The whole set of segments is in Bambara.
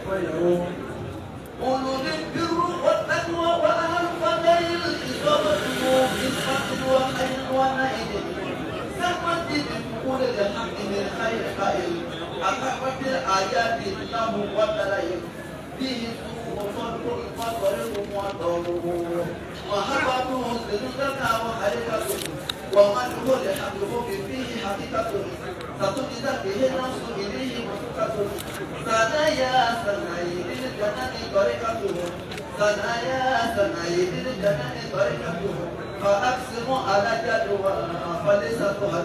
أولو البر والتقوى وأهل الفضل الإصابة بالحق وخير ونائل سمت بقول الحق من خير قائل أقامت الآيات الله والدلائل به وفرق الفضل وطوله وهبته لنزلنا وحركته ومنه لحقه فيه حقيقة ستجد به النفس إليه مسكة ثنايا ثنايا للجنة طريقته ثنايا ثنايا للجنة طريقته فأقسم على جدوى فليستها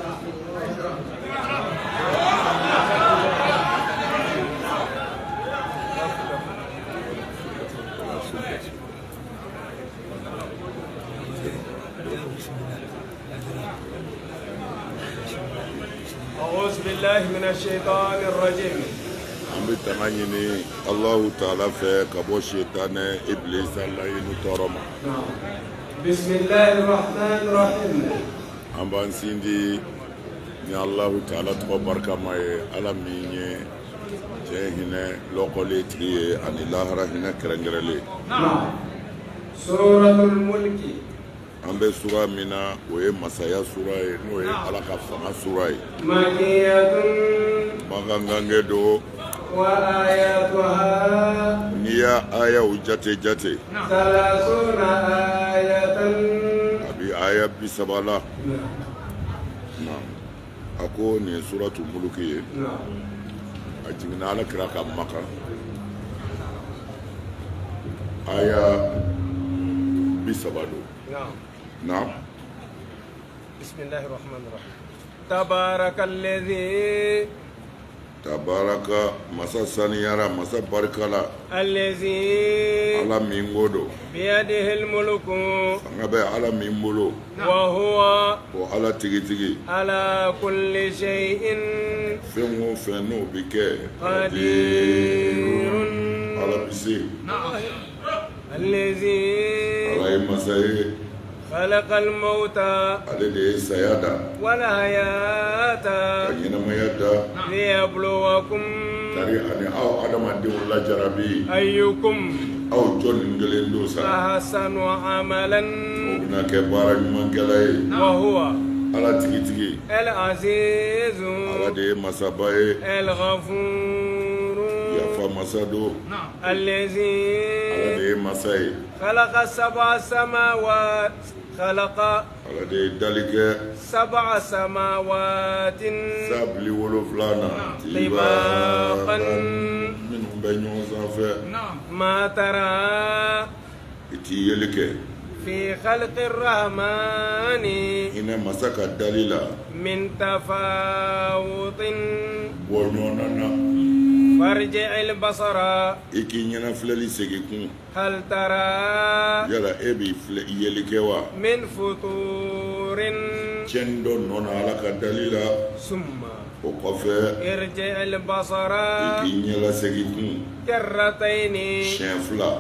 أعوذ بالله من الشيطان الرجيم. Ambi tananyini Allahu Ta'ala fe kabo shaytane iblis Allah inu toroma. بسم الله الرحمن الرحيم. Amban sindi ni Allahu Ta'ala to barka mai alaminye jehine lokole triye anilahra hina krangrele. سورة الملك. Ambe sura mina oye masaya sura e no e alaka fama sura e. مكية Magangange do وآياتها niya aya ujate jate 30 آية. abi aya bisabala. Naam. Ako ni suratul mulki ye. Ajingna ala kira ka maka aya bisabalo. Naam. بسم الله الرحمن الرحيم. تبارك الذي Tabaraka masa saniyara masa barkala الذي ala mingodo بيده الملك ngabe ala mimbolo وهو o ala tigi على كل شيء fengo feno bike قدير. ala bisi الذي ala masaye خلق الموت ale de sayada والحياة kanyina mayada ليبلوكم tari ani aw adama de wala jarabi أيكم aw jon ngelendo sa أحسن عملا na ke bara nyman kelay وهو ala tigi العزيز ala de masabaye الغفور ya fa masado ala الذي de masay خلق سبع سماوات خلق ala de dalike سبع سماوات sabli woloflana طباقا minnu bɛ ɲɔgɔn sanfɛ ما ترى i ti yeli kɛ في خلق الرحمن hinɛ masa ka dali la من تفاوت bɔ ɲɔgɔnna na فارجع البصر i k'i ɲɛna filɛli segi kun هل ترى yala e b'i filɛ yeli kɛ wa من فطور cɛni dɔ nɔ na ala ka dali la ثم o kɔfɛ ارجع البصر i k'i ɲɛla segi kun كرتين siɲɛ fila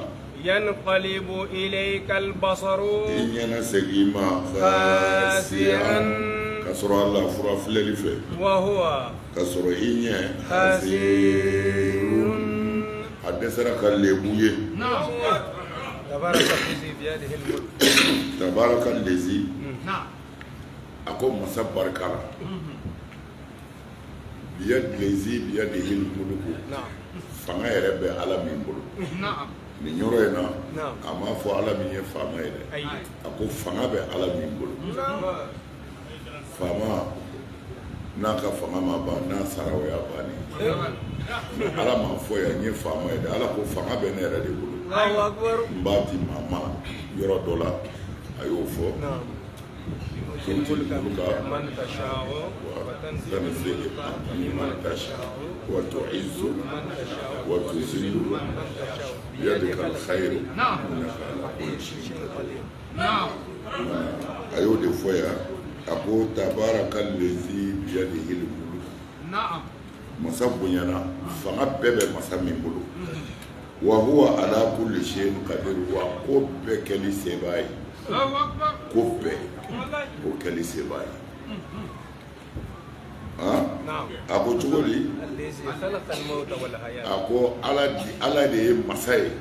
ينقلب إليك البصر i ɲɛna segi ma خاسئا ka sɔrɔ ala fura filɛli fɛ وهو ka sɔrɔ i ɲɛ خاسر. a dɛsɛra ka lebu ye تبارك الذي بيده الملك. tabaraka lezi a ko masa barika la lezi biyadihil muluku fanga yɛrɛ bɛ ala min bolo nin yɔrɔ in na a m'a fɔ ala min ye faama ye dɛ a ko fanga bɛ ala min bolo faama n'a ka fanga ma ban n'a sara o y'a bannen ala m'a fɔ yan n ye faama ye dɛ ala ko fanga bɛ ne yɛrɛ de bolo الله أكبر. n b'a di maa ma yɔrɔ dɔ la a y'o fɔ الملك من تشاء وتنزل ممن تشاء وتعز من تشاء وتذل من تشاء بيدك الخير انك على كل شيء قدير a y'o de fɔ yan a ko tabaraka lezi biyadihil mulk masa bonyana fanga bɛɛ bɛ masa min bolo wa huwa ala kulli shay'in qadir wa ko bɛɛ kɛli sebaa ye ko bɛɛ o kɛli sebaa ye a ko cogo di a ko ala de ye masa ye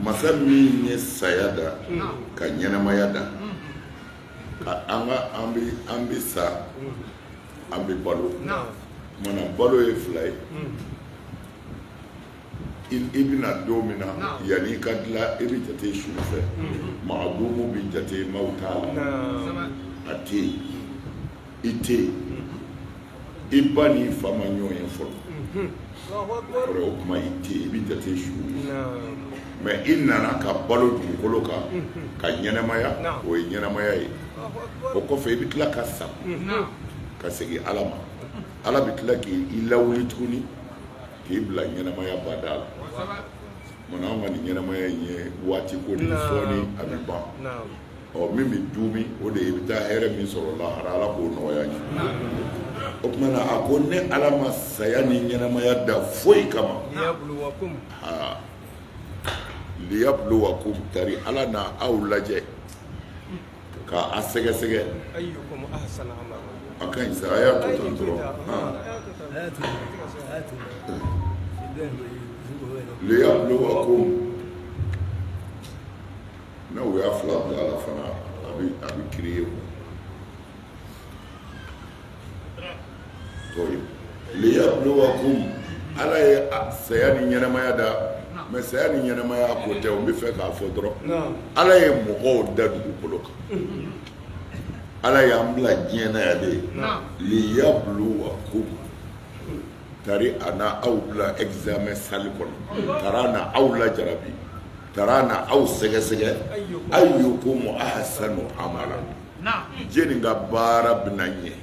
masa min ye saya da ka ɲɛnamaya da an bɛ sa an bɛ balo mana balo ye fila ye i bɛna don min na yanni i ka dilan i bɛ jate su fɛ maadumu bɛ jate maaw t'a la a tɛ yen i tɛ yen i ba ni fa ma ɲɔgɔn ye fɔlɔ o kuma i tɛ yen i bɛ jate su mɛ i nana ka balo dugukolo kan ka ɲɛnamaya o ye ɲɛnamaya ye o kɔfɛ i bɛ tila ka sa ka segin ala ma ala bɛ tila k'i lawuli tuguni k'i bila ɲɛnamaya bada la mana anw ka nin ɲɛnamaya in ye waati ko de sɔɔni a bɛ ban min bɛ duumi o de i bɛ taa hɛrɛ min sɔrɔ lahara ala k'o nɔgɔya ye o tuma na a ko ne ala ma saya ni ɲɛnamaya da foyi kama liyabluwakum tari ala na aw lajɛ ka a sɛgɛsɛgɛ a ka ɲi sa a y'a to tan dɔrɔn liyabluwakum na u y'a fila bila ala fana a bɛ kiri ye liyabluwakum ala ye saya ni ɲɛnamaya da mɛ saya ni ɲɛnamaya ko tɛ o bɛ fɛ k'a fɔ dɔrɔn ala ye mɔgɔw da dugukolo kan ala y'an bila diɲɛ na yan de liyabluwakum tari a na aw bila examen sali kɔnɔ tara na aw lajarabi tara na aw sɛgɛsɛgɛ ayyukum ahsanu amala jeni ka baara bɛna ɲɛ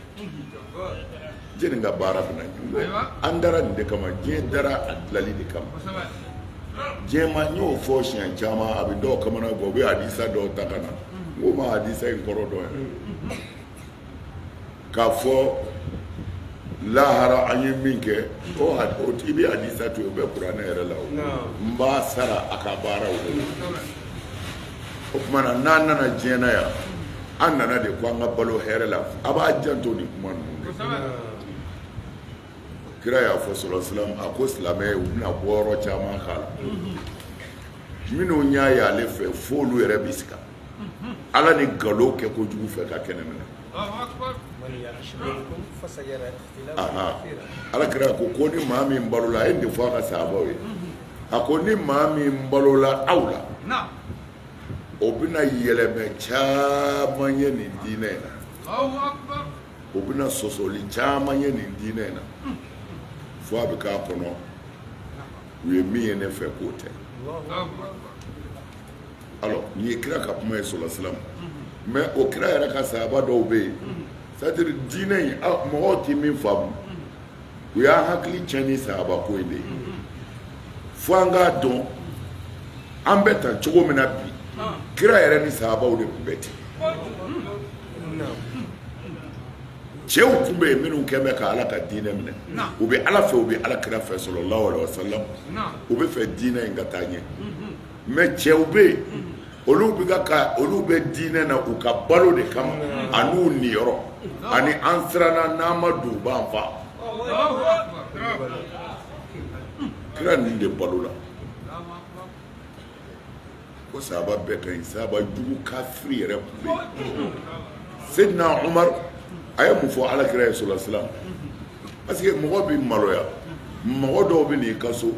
jeni ka baara bɛna ɲɛ an dara nin de kama diɲɛ dara a dilali de kama diɲɛ ma n y'o fɔ siɲɛ caman a bɛ dɔw kamana gan u bɛ hadisa dɔw ta ka na n ko ma hadisa in kɔrɔ dɔn ye k'a fɔ lahara an ye min kɛ i bɛ hadisa to yen o bɛ kuranɛ yɛrɛ la o n b'a sara a ka baaraw de o tuma na n'an nana diɲɛ na yan an nana de ko an ka balo hɛrɛ la a b'a janto nin kuma ninnu de kira y'a fɔ sɔlɔ a ko silamɛ u bɛna bɔ yɔrɔ caman k'a la minnu y'a ye ale fɛ f'olu yɛrɛ bɛ siga ala ni nkalon kɛ kojugu fɛ ka kɛnɛ minɛ ala kira ko ni maa min balola a ye nin fɔ a ka sahabaw ye a ko ni maa min balola aw la o bɛna yɛlɛmɛ caman ye nin diinɛ in na o bɛna sɔsɔli caman ye nin diinɛ in na fo a bɛ k'a kɔnɔ u ye min ye ne fɛ k'o tɛ alors nin ye kira ka kuma ye sɔlɔ mais o kira yɛrɛ ka sahaba dɔw bɛ yen c'est-à-dire diinɛ in mɔgɔw tɛ min faamu u y'a hakili tiɲɛ ni sahaba ko in de ye fo an k'a dɔn an bɛ tan cogo min na bi kira yɛrɛ ni sahabaw de tun bɛ ten cɛw tun bɛ yen minnu kɛn bɛ ka ala ka diinɛ minɛ u bɛ ala fɛ u bɛ ala kira fɛ sallallahu alaihi wasallam u bɛ fɛ diinɛ in ka taa ɲɛ mais cɛw bɛ yen olu bɛ diinɛ na u ka balo de kama an'u niyɔrɔ ani an siranna n'an ma don u b'an fa kira nin de balo la ko sahaba bɛɛ ka ɲi sahaba jugu kafiri yɛrɛ tun bɛ yen Seydina Umar a ye mun fɔ alakira ye sallallahu alaihi wasallam parce que mɔgɔ bɛ maloya mɔgɔ dɔw bɛ n'i ka so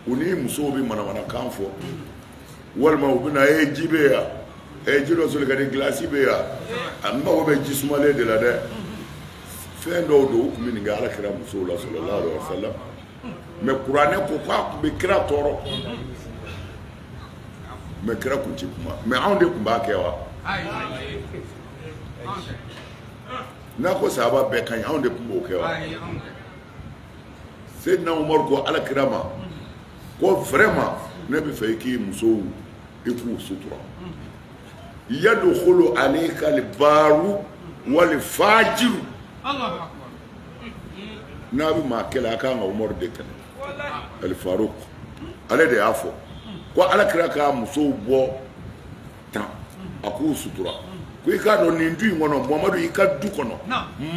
u ni musow bɛ manamanakan fɔ walima u bɛna ji bɛ yan ji dɔ soli ka di gilasi bɛ yan a mago bɛ ji sumalen de la dɛ fɛn dɔw don u tun bɛ nin kɛ alakira musow la sallallahu alaihi wasallam mais kuranɛ ko k'a tun bɛ kira tɔɔrɔ mais kira tun tɛ kuma mais anw de tun b'a kɛ wa n'a ko sahaba bɛɛ ka ɲi anw de tun b'o kɛ wa Seydina Umar ko alakira ma ko vraiment ne bɛ fɛ i k'i musow i k'u sutura yadkhulu alayka al-baru wal-fajiru n'a bɛ maa kɛlɛ a kan ka Umaru de kɛlɛ al-Faruq ale de y'a fɔ ko alakira k'a musow bɔ tan a k'u sutura ko i k'a dɔn nin du in kɔnɔ Muhamadu i ka du kɔnɔ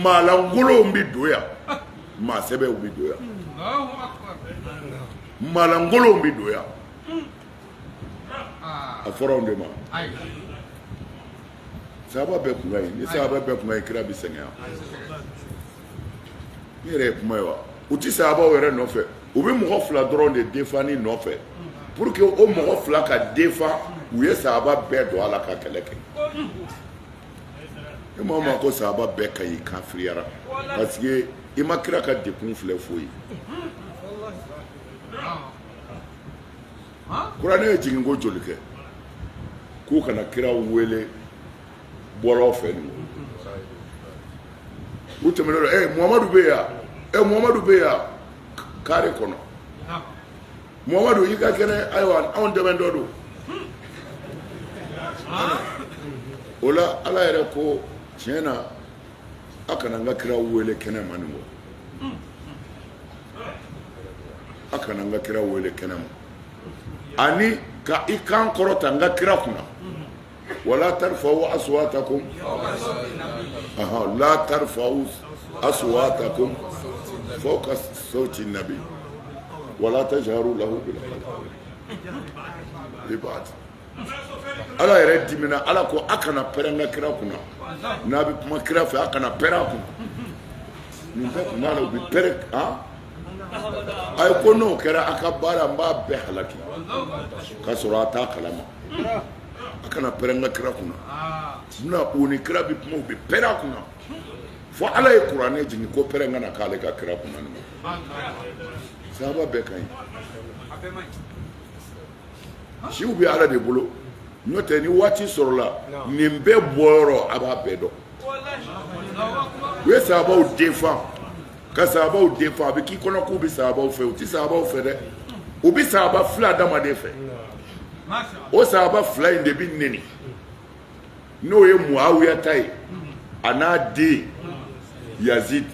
maalankolonw bɛ don yan maa sɛbɛw bɛ don yan maalankolonw bɛ don yan a fɔra anw de ma sahaba bɛɛ kun ka ɲi ni sahaba bɛɛ kun ka ɲi kira bɛ sɛgɛn yan ne yɛrɛ ye kuma ye wa u tɛ sahabaw yɛrɛ nɔfɛ u bɛ mɔgɔ fila dɔrɔn de défendre nɔfɛ pour que o mɔgɔ fila ka défend u ye sahaba bɛɛ don a la ka kɛlɛ kɛ e m'a ma ko sahaba bɛɛ ka ɲi kafiriyara parce que i ma kira ka dekun filɛ foyi kuranɛ ye jigin ko joli kɛ k'u kana kira wele bɔlɔ fɛ nin u tɛmɛnen don Muhamadu bɛ yan Muhamadu bɛ yan kare kɔnɔ Muhamadu i ka kɛnɛ ayiwa anw dɛmɛ dɔ don o la Ala yɛrɛ ko tiɲɛ na a kana n ka kira wele kɛnɛ ma nin kɔ a kana n ka kira wele kɛnɛ ma ani ka i kan kɔrɔta n ka kira kunna wala tarfa'u aswatakum la tarfa'u aswatakum fawqa sawti an-nabi wala tajharu lahu bil qawli Ala yɛrɛ dimina Ala ko a kana pɛrɛn n ka kira kunna n'a bɛ kuma kira fɛ a kana pɛrɛn a kunna nin bɛɛ kun b'a la u bɛ pɛrɛn ayi ko n'o kɛra a ka baara n b'a bɛɛ halaki k'a sɔrɔ a t'a kalama a kana pɛrɛn n ka kira kunna munna o ni kira bɛ kuma u bɛ pɛrɛn a kunna fo Ala ye kuranɛ jigin ko pɛrɛn kana k'ale ka kira kunna nin ma sahaba bɛɛ ka ɲi siw bɛ Ala de bolo n'o tɛ ni waati sɔrɔla nin bɛɛ bɔyɔrɔ a b'a bɛɛ dɔn u ye sahabaw défend ka sahabaw défend a bɛ k'i kɔnɔ k'u bɛ sahabaw fɛ u tɛ sahabaw fɛ dɛ u bɛ sahaba fila adamaden fɛ o sahaba fila in de bɛ neni n'o ye Muawiya ta ye a n'a den Yazid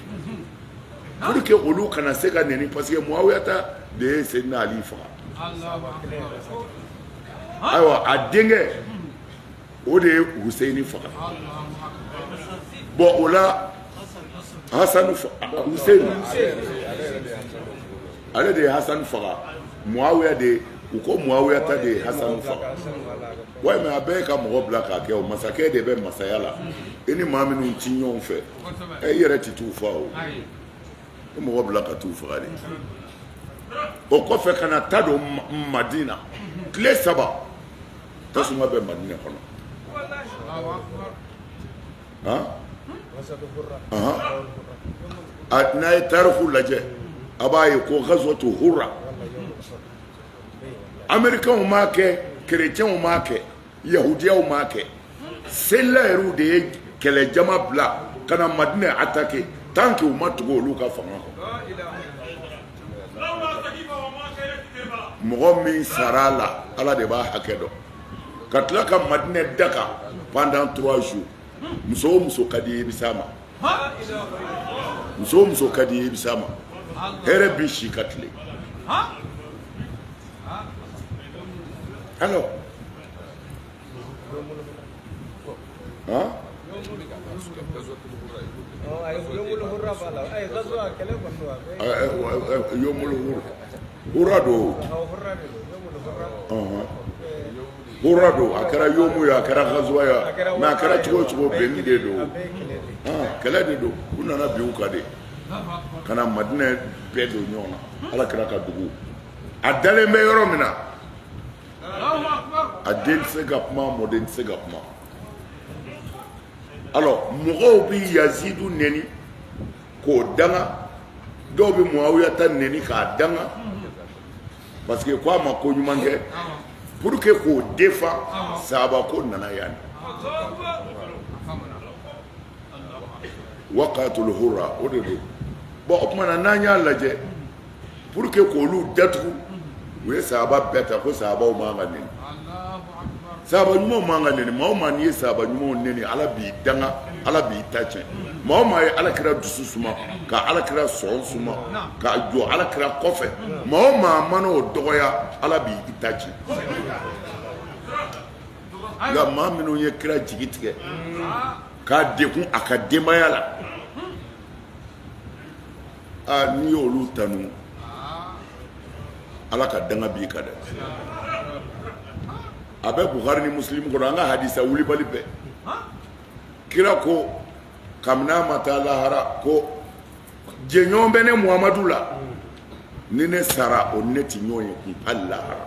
pour que olu kana se ka neni parce que Muawiya ta de ye Seydina Ali faga ayiwa a denkɛ o de ye Hussein faga bon o la Hassan Hussein ale de ye Hassan faga Muawiya de u ko Muawiya ta de ye Hassan faga walima a bɛɛ ka mɔgɔ bila k'a kɛ o masakɛ de bɛ masaya la i ni maa minnu ti ɲɔgɔn fɛ i yɛrɛ ti t'u faga o i mɔgɔ bila ka t'u faga de o kɔfɛ ka na ta don Madina tile 3 tasuma bɛ Madina kɔnɔ n'a ye tariku lajɛ a b'a ye ko gazwatu Hurra Américains m'a kɛ chrétiens m'a kɛ yahudiyaw m'a kɛ sela yɛrɛw de ye kɛlɛ jama bila ka na Madina attaquer tant que u ma tugu olu ka fanga kɔ mɔgɔ min sara la Ala de b'a hakɛ dɔn ka tila ka Madina daka pendant 3 jours muso o muso ka di i bɛ s'a ma muso o muso ka di i bɛ s'a ma hɛrɛ bi si ka tile alors Hurra do Hurra do a kɛra yomu ye a kɛra gazuwa ye mais a kɛra cogo cogo bɛnni de do kɛlɛ de do u nana bin u kan de ka na Madina bɛɛ don ɲɔgɔn na Ala kɛra ka dugu a dalen bɛ yɔrɔ min na a den tɛ se ka kuma mɔden tɛ se ka kuma alors mɔgɔw bɛ Yazidu neni k'o danga dɔw bɛ Muawiya ta neni k'a danga parce que ko a ma ko ɲuman kɛ pour que k'o défend sahaba ko nana yan waqatul hurra o de do bon o tuma na n'an y'a lajɛ pour que k'olu datugu u ye sahaba bɛɛ ta ko sahabaw man ka neni sahaba ɲumanw man ka neni maa o maa n'i ye sahaba ɲumanw neni Ala b'i danga Ala b'i ta tiɲɛ maa o maa ye Alakira dusu suma ka Alakira sɔn suma ka jɔ Alakira kɔfɛ maa o maa mana o dɔgɔya Ala b'i ta tiɲɛ nka maa minnu ye kira jigi tigɛ k'a dekun a ka denbaya la n'i y'olu tanu ala ka danga b'i kan dɛ a bɛ Bukhari ni Muslim kɔnɔ an ka hadisa wulibali bɛɛ kira ko kabini a ma taa lahara ko jɛɲɔgɔn bɛ ne Muhamadu la ni ne sara o ni ne ti ɲɔgɔn ye kun hali lahara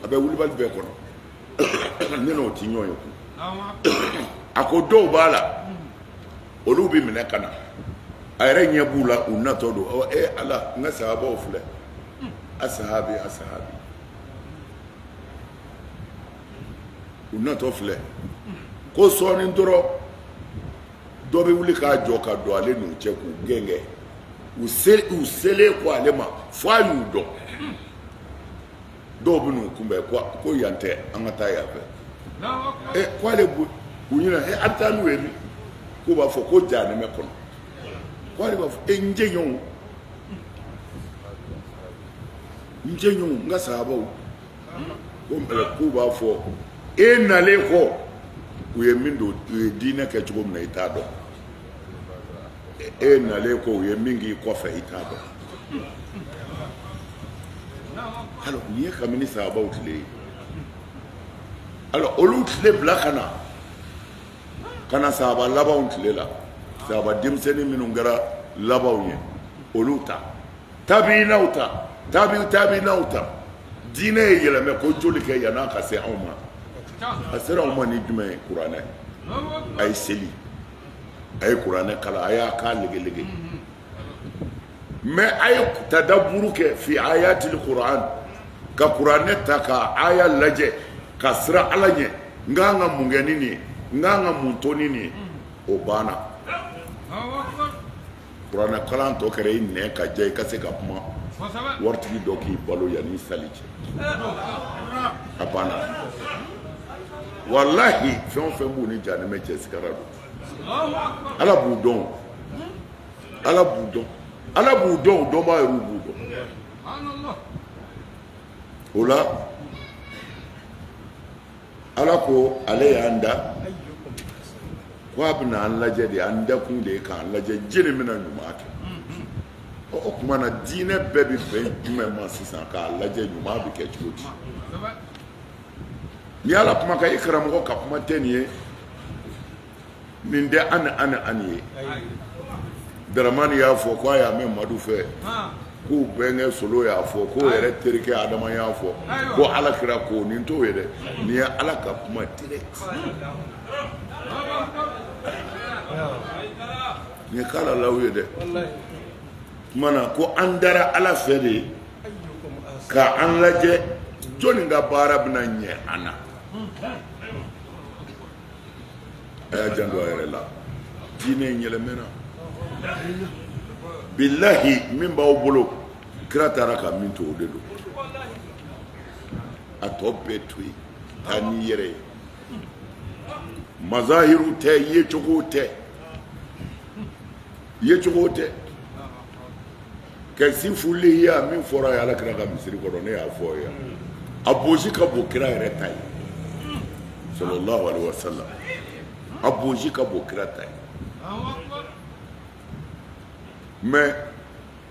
a bɛ wulibali bɛɛ kɔnɔ ne n'o ti ɲɔgɔn ye kun a ko dɔw b'a la olu bɛ minɛ ka na a yɛrɛ ɲɛ b'u la u natɔ don ala n ka sahabaw filɛ a sahabi u natɔ filɛ ko sɔɔni dɔrɔn dɔ bɛ wuli k'a jɔ ka don ale n'u cɛ k'u gɛngɛ u selen ko ale ma fo a y'u dɔn dɔw bɛ n'u kunbɛn ko yan tɛ an ka taa yan fɛ ko ale u ɲɛna a bɛ taa n'u ye min k'u b'a fɔ ko jahanɛmɛ kɔnɔ ko ale b'a fɔ n jɛɲɔgɔnw n ka sahabaw k'u b'a fɔ nalen kɔ u ye min don u ye diinɛ kɛ cogo min na i t'a dɔn nalen kɔ u ye min k'i kɔfɛ i t'a dɔn alors nin ye kabini sahabaw tile ye alors olu tile bila ka na sahaba labanw tile la sahaba denmisɛnnin minnu kɛra labanw ye olu ta tabiinaw ta tabiinaw ta diinɛ ye yɛlɛmɛ ko joli kɛ yan'a ka se anw ma a sera anw ma ni jumɛn ye kuranɛ a ye seli a ye kuranɛ kalan a y'a k'a legelege mais a ye tadaburu kɛ fi ayatil kuran ka kuranɛ ta ka aya lajɛ ka sira ala ɲɛ n k'an ka mun kɛ ni nin ye n k'an ka mun to ni nin ye o banna kuranɛ kalan tɔ kɛra i nɛn ka diya i ka se ka kuma waritigi dɔ k'i balo yanni sali cɛ a banna wallahi fɛn o fɛn b'u ni jahanɛmɛ cɛ sigara don ala b'u dɔn dɔnbaa yɛrɛw b'u dɔn o la ala ko ale y'an da ko a bɛna an lajɛ de an dakun de ye k'an lajɛ jeli bɛna ɲuman kɛ o tuma na diinɛ bɛɛ bɛ bɛn jumɛn ma sisan k'a lajɛ ɲuman bɛ kɛ cogo di ni ala kuma ka i karamɔgɔ ka kuma tɛ nin ye nin tɛ ani ye daramani y'a fɔ ko a y'a mɛn madu fɛ k'u bɛnkɛ solo y'a fɔ k'o yɛrɛ terikɛ adama y'a fɔ ko ala kira ko nin t'o ye dɛ nin ye ala ka kuma direct nin ye k'ala law ye dɛ tuma na ko an dara ala fɛ de ka an lajɛ jɔnni ka baara bɛna ɲɛ an na a y'a janto a yɛrɛ la diinɛ in yɛlɛmɛna bilahi min b'aw bolo kira taara ka min to o de don a tɔ bɛɛ to yen taa n'i yɛrɛ ye mazahiru tɛ yecogo tɛ kɛsi fuli ya min fɔra ye ala kira ka misiri kɔnɔ ne y'a fɔ ye a bosi ka bon kira yɛrɛ ta ye sallallahu alaihi wasallam a bosi ka bon kira ta ye mais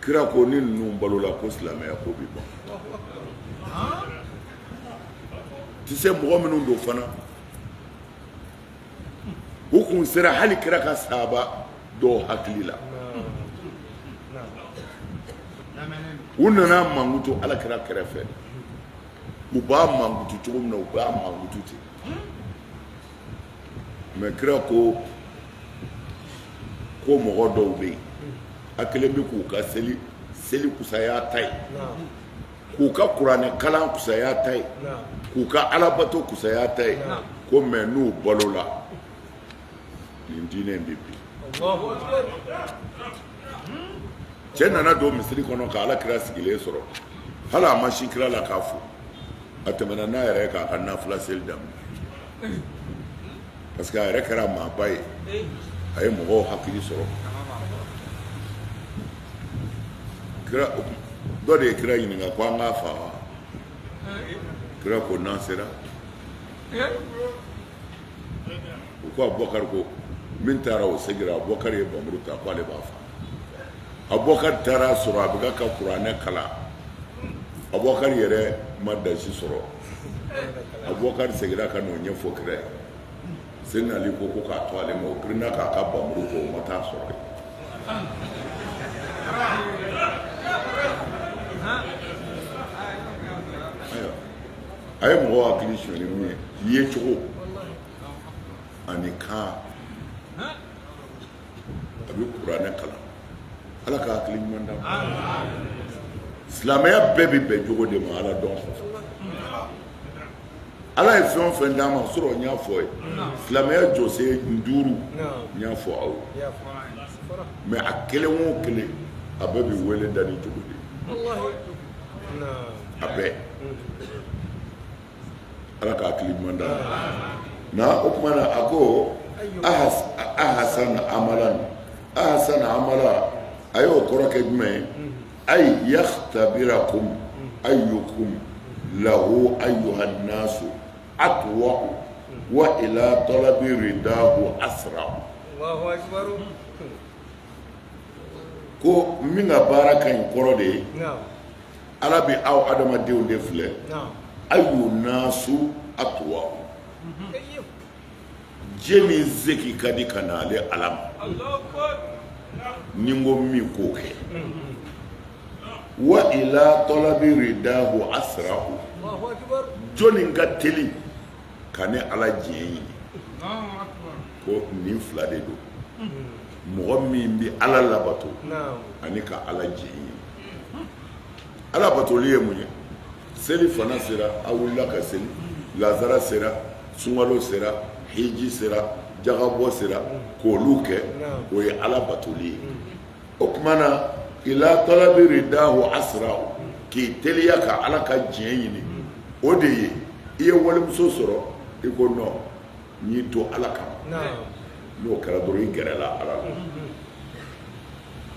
kira ko ni ninnu balola ko silamɛya ko bi ban ti se mɔgɔ minnu don fana u kun sera hali kira ka sahaba dɔw hakili la u nana mankutu ala kira kɛrɛfɛ u b'a mankutu cogo min na u b'a mankutu ten mais kira ko mɔgɔ dɔw bɛ yen a kelen bɛ k'u ka seli kusaya ta ye k'u ka kuranɛ kalan kusaya ta ye k'u ka alabato kusaya ta ye ko mais n'u balola nin diinɛ in bɛ bin cɛ nana don misiri kɔnɔ ka ala kira sigilen sɔrɔ hali a ma sin kira la k'a fo a tɛmɛna n'a yɛrɛ k'a ka nafila seli daminɛ parce que a yɛrɛ kɛra maaba ye a ye mɔgɔw hakili sɔrɔ kira dɔ de ye kira ɲininka ko an k'a fa wa kira ko n'an sera u ko Abubakar ko min taara o segira Abubakar ye bamuru ta ko ale b'a fa Abubakar taara sɔrɔ a bɛ ka kuranɛ kalan Abubakar yɛrɛ ma dasi sɔrɔ Abubakar segira ka n'o ɲɛfɔ kira ye Seydina Ali ko k'a to ale ma o girinna k'a ka bamuru ko o ma taa sɔrɔ a ye mɔgɔw hakili suɲɛli min ye yecogo ani kan a bɛ kuranɛ kalan Ala ka hakili ɲuman d'a ma silamɛya bɛɛ bɛ bɛn jogo de ma Ala dɔn Ala ye fɛn o fɛn d'a ma sɔrɔ n y'a fɔ ye silamɛya jɔsen 5 n y'a fɔ aw ye mais a kelen o kelen a bɛɛ bɛ wele da ni jogo de a bɛɛ Ala ka hakili ɲuman d'a ma na o kuma na a ko ahasana amala a y'o kɔrɔ kɛ jumɛn ye ay yakhtabirakum ayyukum lahu ayyuhan nasu atwa wa ila talabi ridahu asra Allahu akbar ko min ka baara ka ɲi kɔrɔ de ye Ala bɛ aw adamadenw de filɛ ayu nasu atwa jeni zeki ka di ka na ale Ala ma ni n ko min k'o kɛ wa ila talabi ridahu asrahu jɔnni ka teli ka ne Ala diɲɛ ɲini ko nin fila de don mɔgɔ min bɛ Ala labato ani ka Ala diɲɛ ɲini Ala batoli ye mun ye seli fana sera a wulila ka seli lazara sera sunkalo sera hiji sera jagabɔ sera k'olu kɛ o ye Ala batoli ye o kuma na ila talabi ridahu asra k'i teliya ka Ala ka diɲɛ ɲini o de ye i ye walimuso sɔrɔ i ko non n y'i to Ala kama n'o kɛra dɔrɔn i gɛrɛla Ala la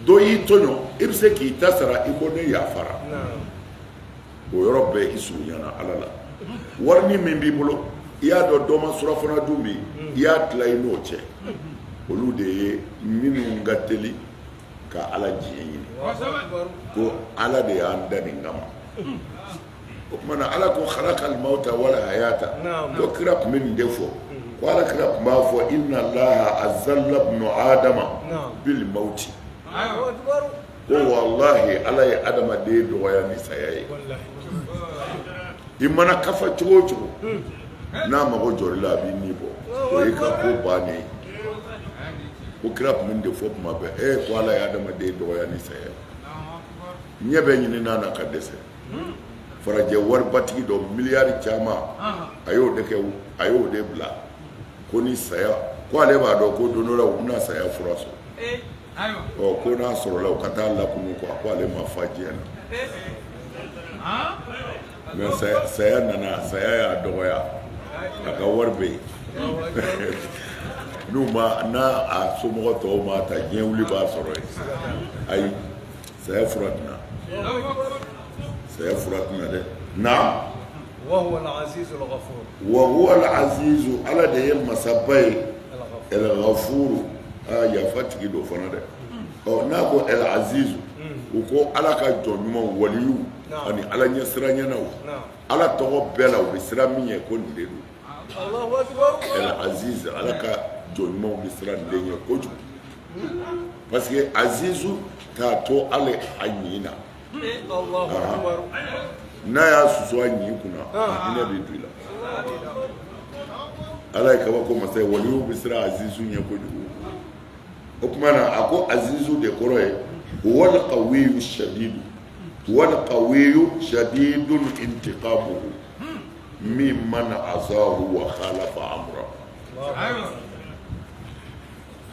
dɔ y'i tɔɲɔ i bɛ se k'i ta sara i ko ne yafara o yɔrɔ bɛɛ i surunyana Ala la warini min b'i bolo i y'a dɔn dɔ ma surafana dun bi i y'a tila i n'o cɛ olu de ye minnu ka teli ka Ala diɲɛ ɲini ko Ala de y'an da nin kama o tuma na Ala ko khalaqal mauta wal hayata ko kira tun bɛ nin de fɔ ko Ala kira tun b'a fɔ inna Allaha azalla ibnu adama bil mauti ko wallahi Ala ye adamaden dɔgɔya ni saya ye i mana kafa cogo o cogo n'a mago jɔr'i la a b'i ni bɔ o ye ka ko bannen ko kira tun bɛ nin de fɔ tuma bɛɛ ko Ala ye adamaden dɔgɔya ni saya ye ɲɛ bɛ ɲinina na ka dɛsɛ farajɛ waribatigi dɔ miliyari caman a y'o de kɛ a y'o de bila ko ni saya ko ale b'a dɔn ko don dɔ la u bɛna saya fura sɔrɔ ko n'a sɔrɔla u ka taa lakunu ko ale ma fa diɲɛ na mais saya nana saya y'a dɔgɔya a ka wari bɛ yen n'u ma n'a a somɔgɔ tɔw ma ta diɲɛ wuli b'a sɔrɔ yen ayi saya fura tɛna saya fura tɛna dɛ na وهو العزيز الغفور وهو العزيز على ده المسبي الغفور yafa tigi do fana dɛ n'a ko العزيز u ko Ala ka jɔn ɲuman waliyu ani Ala ɲɛ siranyɛnaw Ala tɔgɔ bɛɛ la u bɛ siran min ye ko nin de don Allahu akbar العزيز Ala ka jɔn ɲumanw bɛ siran nin de ɲɛ kojugu parce que azizu t'a to ale a ɲi na Allahu akbar n'a y'a susu a ɲi kunna hinɛ bɛ don i la Ala ye kabako masa ye waliyu bɛ siran azizu ɲɛ kojugu o tuma na a ko azizu de kɔrɔ ye wal qawiyu shadidu wal qawiyu shadidun intiqamuhu mimman azahu wa khalafa amra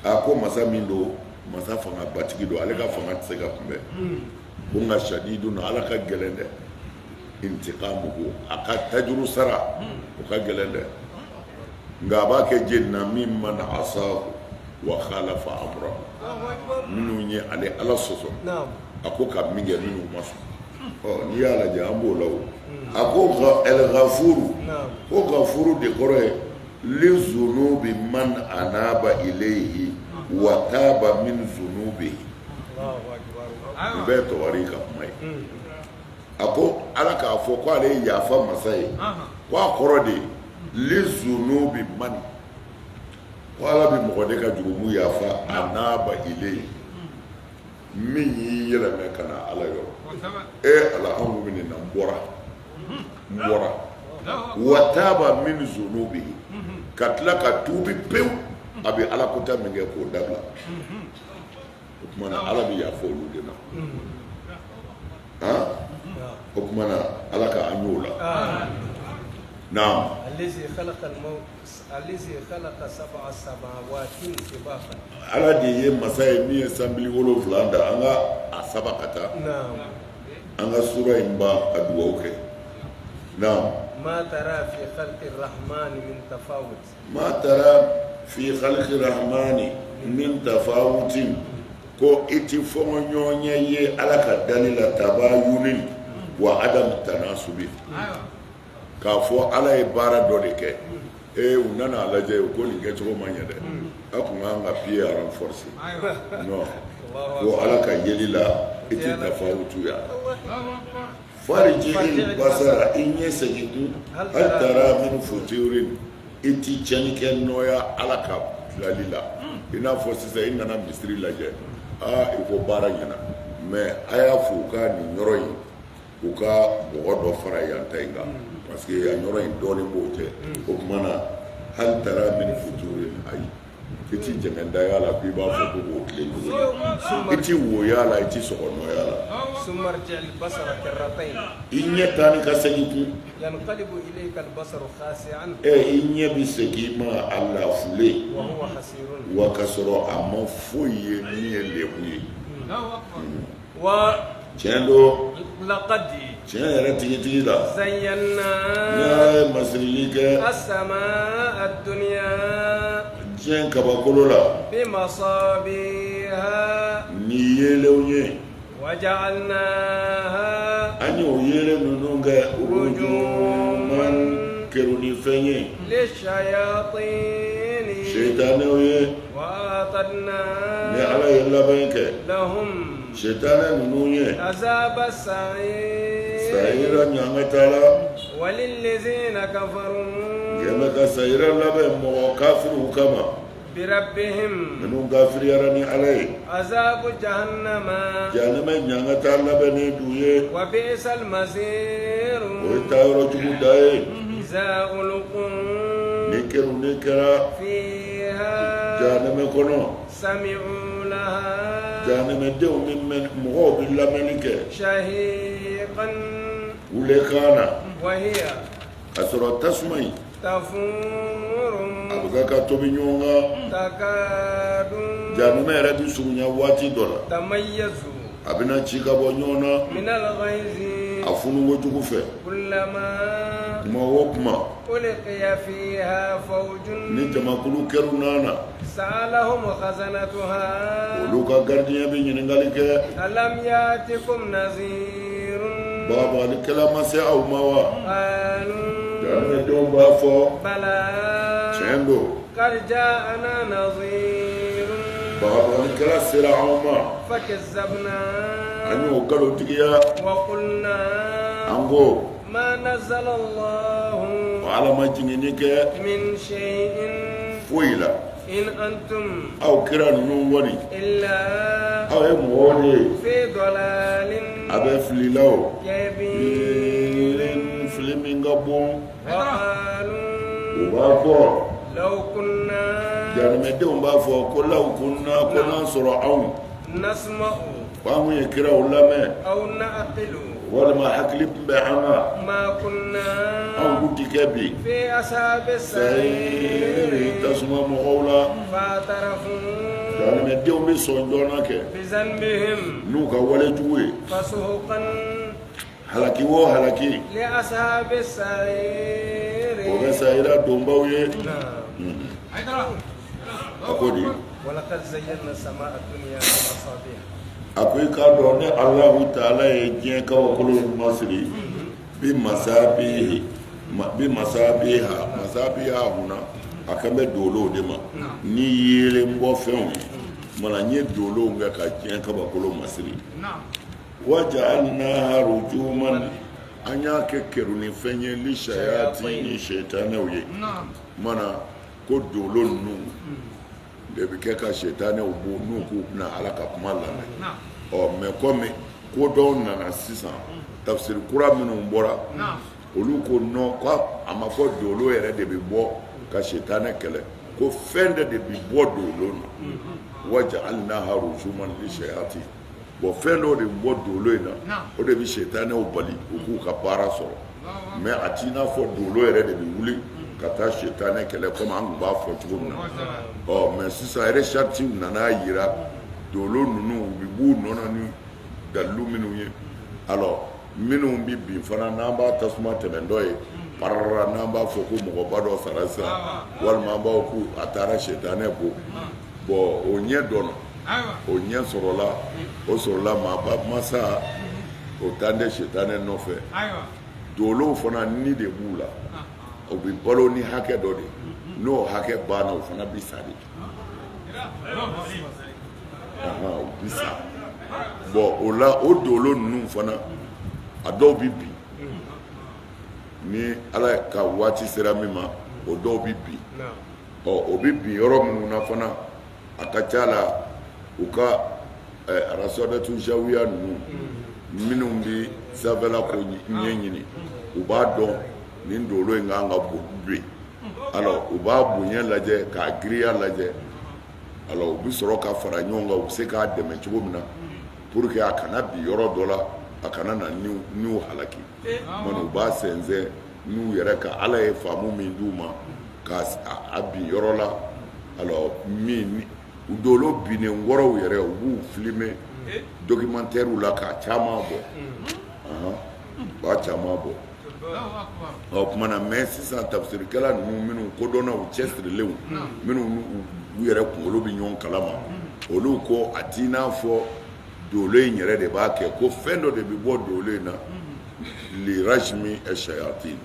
a ko masa min do masa fanga batigi do ale ka fanga tɛ se ka kunbɛn ko nka shadidun Ala ka gɛlɛn dɛ intiqamuhu a ka tajuru sara o ka gɛlɛn dɛ nka a b'a kɛ jeni na mimman azahu wa khalafa amra minnu ye ale Ala sɔsɔ a ko ka min kɛ minnu ma sɔn n'i y'a lajɛ an b'o la o a ko el-ghafuru ko ghafuru de kɔrɔ ye li zunubi man anaba ilayhi wa taba min zunubihi o bɛɛ tɔgɔri ka kuma ye a ko ala k'a fɔ ko ale ye yafa masa ye ko a kɔrɔ de li zunubi man ko ala bɛ mɔgɔ de ka jurumu yafa anaba ilayhi min y'i yɛlɛmɛ ka na ala yɔrɔ ala anw bɛ nin na n bɔra wa taba min zunubihi ka tila ka tuubi pewu a bɛ ala kota min kɛ k'o dabila o tuma na ala bɛ yafa olu de na o tuma na ala ka an y'o la naam ala de ye masa ye min ye sanbili 7 da an ka a saba ka taa an ka sura in ba a dugawu kɛ naam ما ترى في خلق الرحمن من تفاوت ما ترى في خلق الرحمن من تفاوت ko iti fongo nyonya ye ala ka dalila tabayunin wa adam tanasubi ka fo ala ye bara do de ke u nana lajɛ ko nin kɛ cogo man ɲɛ dɛ a kun kan ka pied à renforcer non ko ala ka yeli la iti tafawutu ya farji basara in ye segitu hattara min futurin iti cɛni kɛ nɔya ala ka filali la i n'a fɔ sisan i nana misiri lajɛ i ko baara ɲɛna mais a y'a fɔ u ka nin yɔrɔ in u ka bɔgɔ dɔ fara yan ta in kan parce que a yɔrɔ in dɔɔnin b'o cɛ o tuma na hali tara min futurin ayi i ti jɛngɛndaya la k'i b'a fɔ ko k'o tile duuru i ti woya la i ti sɔgɔnɔya la ثم ارجع البصر كرتين i ɲɛ taa ni ka segin kun ينقلب إليك البصر خاسعا i ɲɛ bi segin ma a lafulen وهو حسير wa ka sɔrɔ a ma foyi ye min ye lebu ye tiɲɛ do ولقد tiɲɛ yɛrɛ tigitigi la زينا n'a ye masirili kɛ السماء الدنيا diɲɛ kabakolo la بمصابيها ni yelenw ye وجعلناها an y'o yelen ninnu kɛ rujuman kerunifɛn ye للشياطين seitanɛw ye وأعتدنا ni ala ye labɛn kɛ لهم seitanɛ ninnu ye عذاب السعير sayira ɲaŋata la وللذين كفروا kɛmɛ ka sayira labɛn mɔgɔ kafiriw kama بربهم minnu kafiriyara ni ala ye عذاب جهنم jahanɛmɛ ɲaŋata labɛnnen d'u ye وبئس المصير o ye taayɔrɔ jugu da ye إذا ألقوا ni kerunin kɛra فيها jahanɛmɛ kɔnɔ سمعوا لها jahanɛmɛdenw ni mɔgɔw bɛ lamɛnni kɛ شهيقا wulekan na وهي ka sɔrɔ tasuma in تفور a bɛ kɛ ka tobi ɲɔgɔn kan تكاد jahanɛmɛ yɛrɛ bɛ surunya waati dɔ la تميز a bɛna ci ka bɔ ɲɔgɔn na من الغيظ a funu kojugu fɛ كلما kuma o kuma ألقي فيها فوج ni jamakulu kɛr'u nana سألهم خزنتها olu ka gardien bɛ ɲininkali kɛ ألم يأتكم نذير bagabalikɛla ma se aw ma wa قالوا jahanɛmɛdenw b'a fɔ بلى tiɲɛ don قد جاءنا نذير bagabalikɛla sera anw ma فكذبنا an y'o nkalontigiya وقلنا an ko ما نزل الله ala ma jiginni kɛ من شيء foyi la إن أنتم aw kira ninnu kɔni إلا aw ye mɔgɔw de ye في ضلال a bɛ filila o كبير fili min ka bon وقالوا u b'a fɔ لو كنا jahanɛmɛdenw b'a fɔ ko law kunna ko n'an sɔrɔ anw نسمع ko an kun ye kiraw lamɛn أو نعقل walima hakili tun bɛ an na ما كنا anw kun ti kɛ bi في أصحاب sayiri السعير tasuma mɔgɔw la فاعترفوا jahanɛmɛdenw bɛ sɔn joona kɛ بذنبهم n'u ka wale jugu ye فسحقا halaki o halaki لأصحاب السعير o bɛ sayira donbaw ye نعم a ko di ولقد زينا السماء الدنيا بمصابيح ako i k'a dɔn ne Allahu Taala ye diɲɛ kabakolo masiri bi masabiha huna a kan bɛ dolow de ma ni yeelen bɔ fɛnw ye mana n ye dolow kɛ ka diɲɛ kabakolo masiri waja'alnaha rujuman an y'a kɛ kɛruni fɛn ye li shayatin ni shaitanɛw ye mana ko dolo ninnu de bɛ kɛ ka shaitanɛw bo n'u k'u bɛna Ala ka kuma lamɛn mais comme ko dɔw nana sisan tafsiri kura minnu bɔra olu ko non ko a ma fɔ dolo yɛrɛ de bɛ bɔ ka shaitanɛ kɛlɛ ko fɛn de bɛ bɔ dolo na waja'alnaha rujuman li shayatin bon fɛn dɔw de bɛ bɔ dolo in na o de bɛ shaitanɛw bali u k'u ka baara sɔrɔ mais a t'i n'a fɔ dolo yɛrɛ de bɛ wuli ka taa shaitanɛ kɛlɛ comme an tun b'a fɔ cogo min na mais sisan recherches nana yira dolo ninnu u bɛ b'u nɔnɔ ni dalilu minnu ye alors minnu bɛ bin fana n'an b'a tasuma tɛmɛntɔ ye parara n'an b'a fɔ ko mɔgɔba dɔ sara sisan walima an b'a fɔ ko a taara shaitanɛ bo bon o ɲɛ dɔnna o ɲɛ sɔrɔla o sɔrɔla maaba masa o taa de shaitanɛ nɔfɛ dolow fana ni de b'u la o bɛ balo ni hakɛ dɔ de n'o hakɛ banna o fana bɛ sa de o bɛ sa bon o la o dolo ninnu fana a dɔw bɛ bin ni Ala ka waati sera min ma o dɔw bɛ bin o bɛ bin yɔrɔ minnu na fana a ka ca la u ka arasadatu jawiya ninnu minnu bɛ sanfɛla ko ɲɛɲini u b'a dɔn nin dolo in kan ka bon alors u b'a bonya lajɛ k'a giriya lajɛ alors u bɛ sɔrɔ ka fara ɲɔgɔn kan u bɛ se k'a dɛmɛ cogo min na pour que a kana bin yɔrɔ dɔ la a kana na n'u halaki mana u b'a sɛnsɛn n'u yɛrɛ ka Ala ye faamu min d'u ma k'a bin yɔrɔ la alors min dolo binnen wɔrɔw yɛrɛ u b'u filmer documentaire la k'a caman bɔ u b'a caman bɔ o tuma na mais sisan tafsirikɛla ninnu minnu kodɔnnaw cɛsirilenw minnu u yɛrɛ kunkolo bɛ ɲɔgɔn kalama olu ko a t'i n'a fɔ dolo in yɛrɛ de b'a kɛ ko fɛn dɔ de bɛ bɔ dolo in na li rajmi ash-shayatin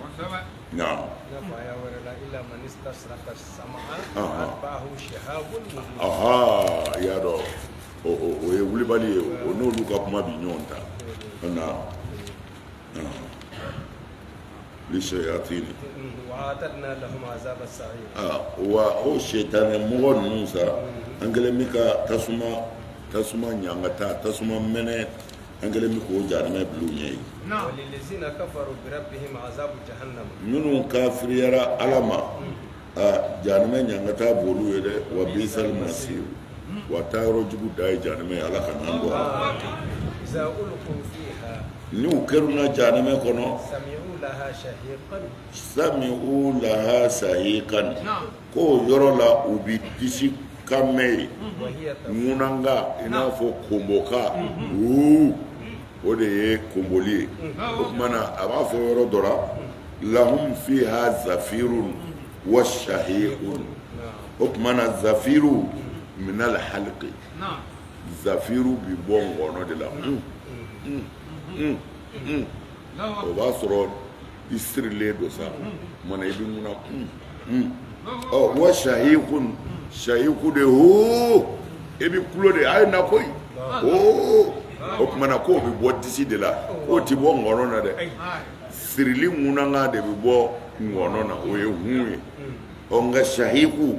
naam i y'a dɔn o ye wulibali ye o n'olu ka kuma bɛ ɲɔgɔn ta naam li shayatin wa o shaitanɛ mɔgɔ ninnu sa an kɛlen bɛ ka tasuma ɲangata tasuma mɛnɛ an kɛlen bɛ k'o jahanama bila u ɲɛ ye minnu kafiriyara Ala ma jahanama ɲangata b'olu ye dɛ wa bisal masir wa taa yɔrɔ jugu da ye jahanama ye Ala ka n'an bɔ a la n'u kɛr'u jahanama kɔnɔ sami'u laha shahiqan k'o yɔrɔ la u bɛ disi kan mɛn ye ŋunanga i n'a fɔ konboka o de ye konboli ye o tuma na a b'a fɔ yɔrɔ dɔ la lahum fiha zafirun wa shahiqun o tuma na zafiru minal halqi zafiru bi bɔ ngɔnɔ de la o b'a sɔrɔ i sirilen don sa mana i bɛ ŋuna wa shahiqun shahiqu de e bɛ kulo de a ye na koyi o tuma na k'o bɛ bɔ disi de la k'o ti bɔ ngɔnɔ na dɛ sirili ŋunanga de bɛ bɔ ngɔnɔ na o ye hun ye nka shahiqu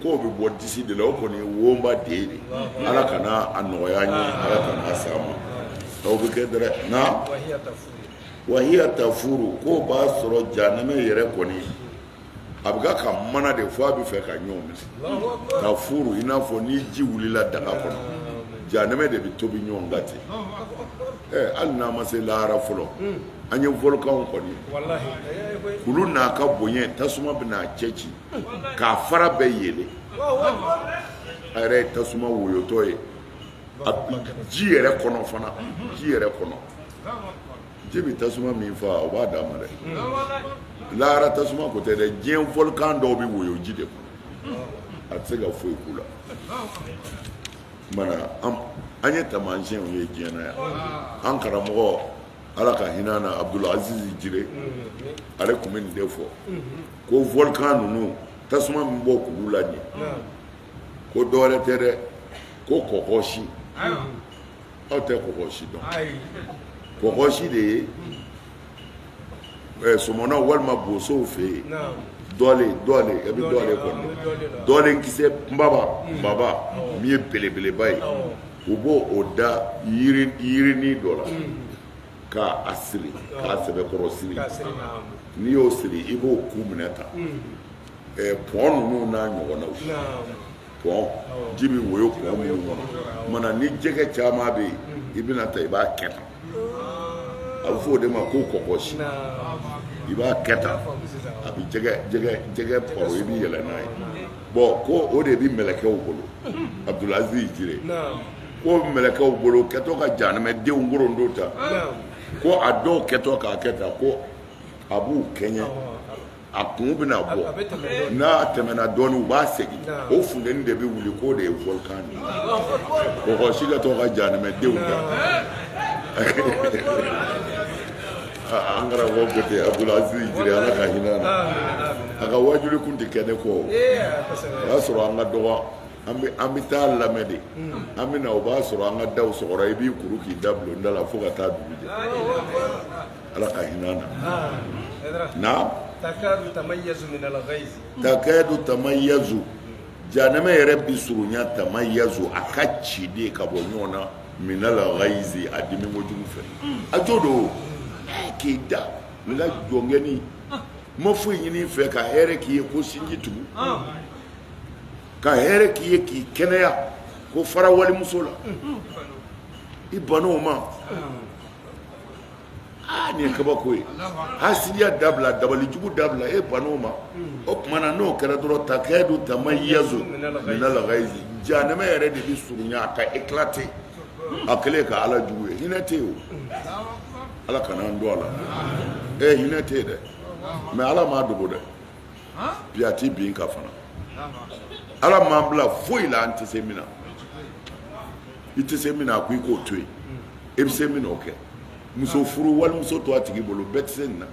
k'o bɛ bɔ disi de la o kɔni ye wonba den de Ala kana a nɔgɔya an ye Ala kana a s'a ma o bɛ kɛ dɛrɛ na wahiya tafuru k'o b'a sɔrɔ jahanama yɛrɛ kɔni a bɛ ka mana de fɔ a bɛ fɛ ka ɲɔgɔn minɛ ka furu i n'a fɔ ni ji wulila daga kɔnɔ jahanama de bɛ tobi ɲɔgɔn kan ten hali n'a ma se lahara fɔlɔ an ye volcan kɔni kulu n'a ka bonya tasuma bɛ n'a cɛ ci k'a fara bɛɛ yele a yɛrɛ ye tasuma woyotɔ ye ji yɛrɛ kɔnɔ fana ji yɛrɛ kɔnɔ ji bɛ tasuma min fa o b'a d'a ma dɛ lahara tasuma ko tɛ dɛ diɲɛ volcan dɔw bɛ woyo ji de kɔnɔ a tɛ se ka foyi k'u la mana an ye taamasiyɛnw ye diɲɛ na yan an karamɔgɔ ala ka hinɛ na Abdul Aziz Jire ale tun bɛ nin de fɔ ko volcan ninnu tasuma min bɔ k'olu la nin ko dɔwɛrɛ tɛ dɛ ko kɔkɔsi aw tɛ kɔkɔsi dɔn kɔkɔsi de ye sɔmɔnɔw walima bosow fɛ yen dɔlen e bɛ dɔlen kɔni dɔlen kisɛ baba min ye belebeleba ye u b'o o da yirini dɔ la k'a siri k'a sɛbɛkɔrɔ siri n'i y'o siri i b'o ku minɛ ta pɔn ninnu n'a ɲɔgɔnnaw pɔn ji bɛ woyo pɔn minnu kɔnɔ mana ni jɛgɛ caman bɛ yen i bɛna ta i b'a kɛ tan a bɛ fɔ o de ma ko kɔkɔsi i b'a kɛ tan a bɛ jɛgɛ pɔrɔ i bɛ yɛlɛ n'a ye bɔn ko o de bɛ mɛlɛkɛw bolo Abdul Aziz Jire ko mɛlɛkɛw bolo kɛtɔ ka jahanɛmɛdenw gorondo ta ko a dɔw kɛtɔ k'a kɛ tan ko a b'u kɛɲɛ a kun bɛna bɔ n'a tɛmɛna dɔɔnin u b'a segin o funtɛni de bɛ wuli k'o de ye volcan ye kɔkɔsi ka tɔ ka jahanɛmɛdenw ta an karamɔgɔ ko ten Abdul Aziz Jire ala ka hinɛ na a ka wajuli kun tɛ kɛ ne kɔ o y'a sɔrɔ an ka dɔgɔ an bɛ taa lamɛn de an bɛ na o b'a sɔrɔ an ka daw sɔgɔra i b'i kuru k'i da bulonda la fo ka taa dugu jɛ ala ka hinɛ na takadu tamayyazu min al-ghayz takadu tamayyazu jahanɛmɛ yɛrɛ bi surunya tamayyazu a ka ciden ka bɔ ɲɔgɔn na min al-ghayz a dimi kojugu fɛ a jo do k'i da n ka jɔnkɛni ma foyi ɲini fɛ ka hɛrɛ k'i ye ko sinji tugu ka hɛrɛ k'i ye k'i kɛnɛya ko fara walimuso la i ban'o ma nin ye kabako ye hasidiya dabila dabalijugu dabila e ban'o ma o tuma na n'o kɛra dɔrɔn takadu tamayyazu min al-ghayz jahanɛmɛ yɛrɛ de bɛ surunya a ka éclater a kɛlen ka ala jugu ye hinɛ tɛ yen o ala kana an don a la hinɛ tɛ yen dɛ mɛ ala m'a dogo dɛ bi a t'i bin ka fana ala m'an bila foyi la an tɛ se min na i tɛ se min na a ko i k'o to yen e bɛ se min na o kɛ muso furu walimuso to a tigi bolo bɛɛ tɛ se nin na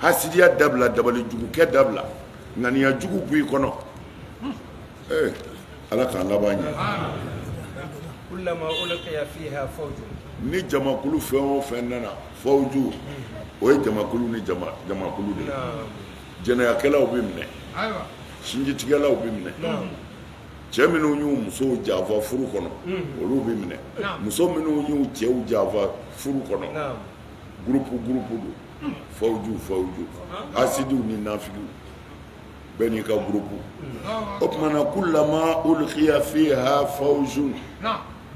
hasidiya dabila dabalijugukɛ dabila ŋaniya jugu b'i kɔnɔ ala k'an laban ɲɛ kullama ulqiya fiha fawjun ni jamakulu fɛn o fɛn nana fawju o ye jamakulu ni jamakulu de ye jɛnɛyakɛlaw bɛ minɛ sinjitigɛlaw bɛ minɛ cɛ minnu y'u musow janfa furu kɔnɔ olu bɛ minɛ muso minnu y'u cɛw janfa furu kɔnɔ gurupu do fawju asidiw ni nafigiw bɛɛ n'i ka gurupu o tuma na kullama ulqiya fiha fawjun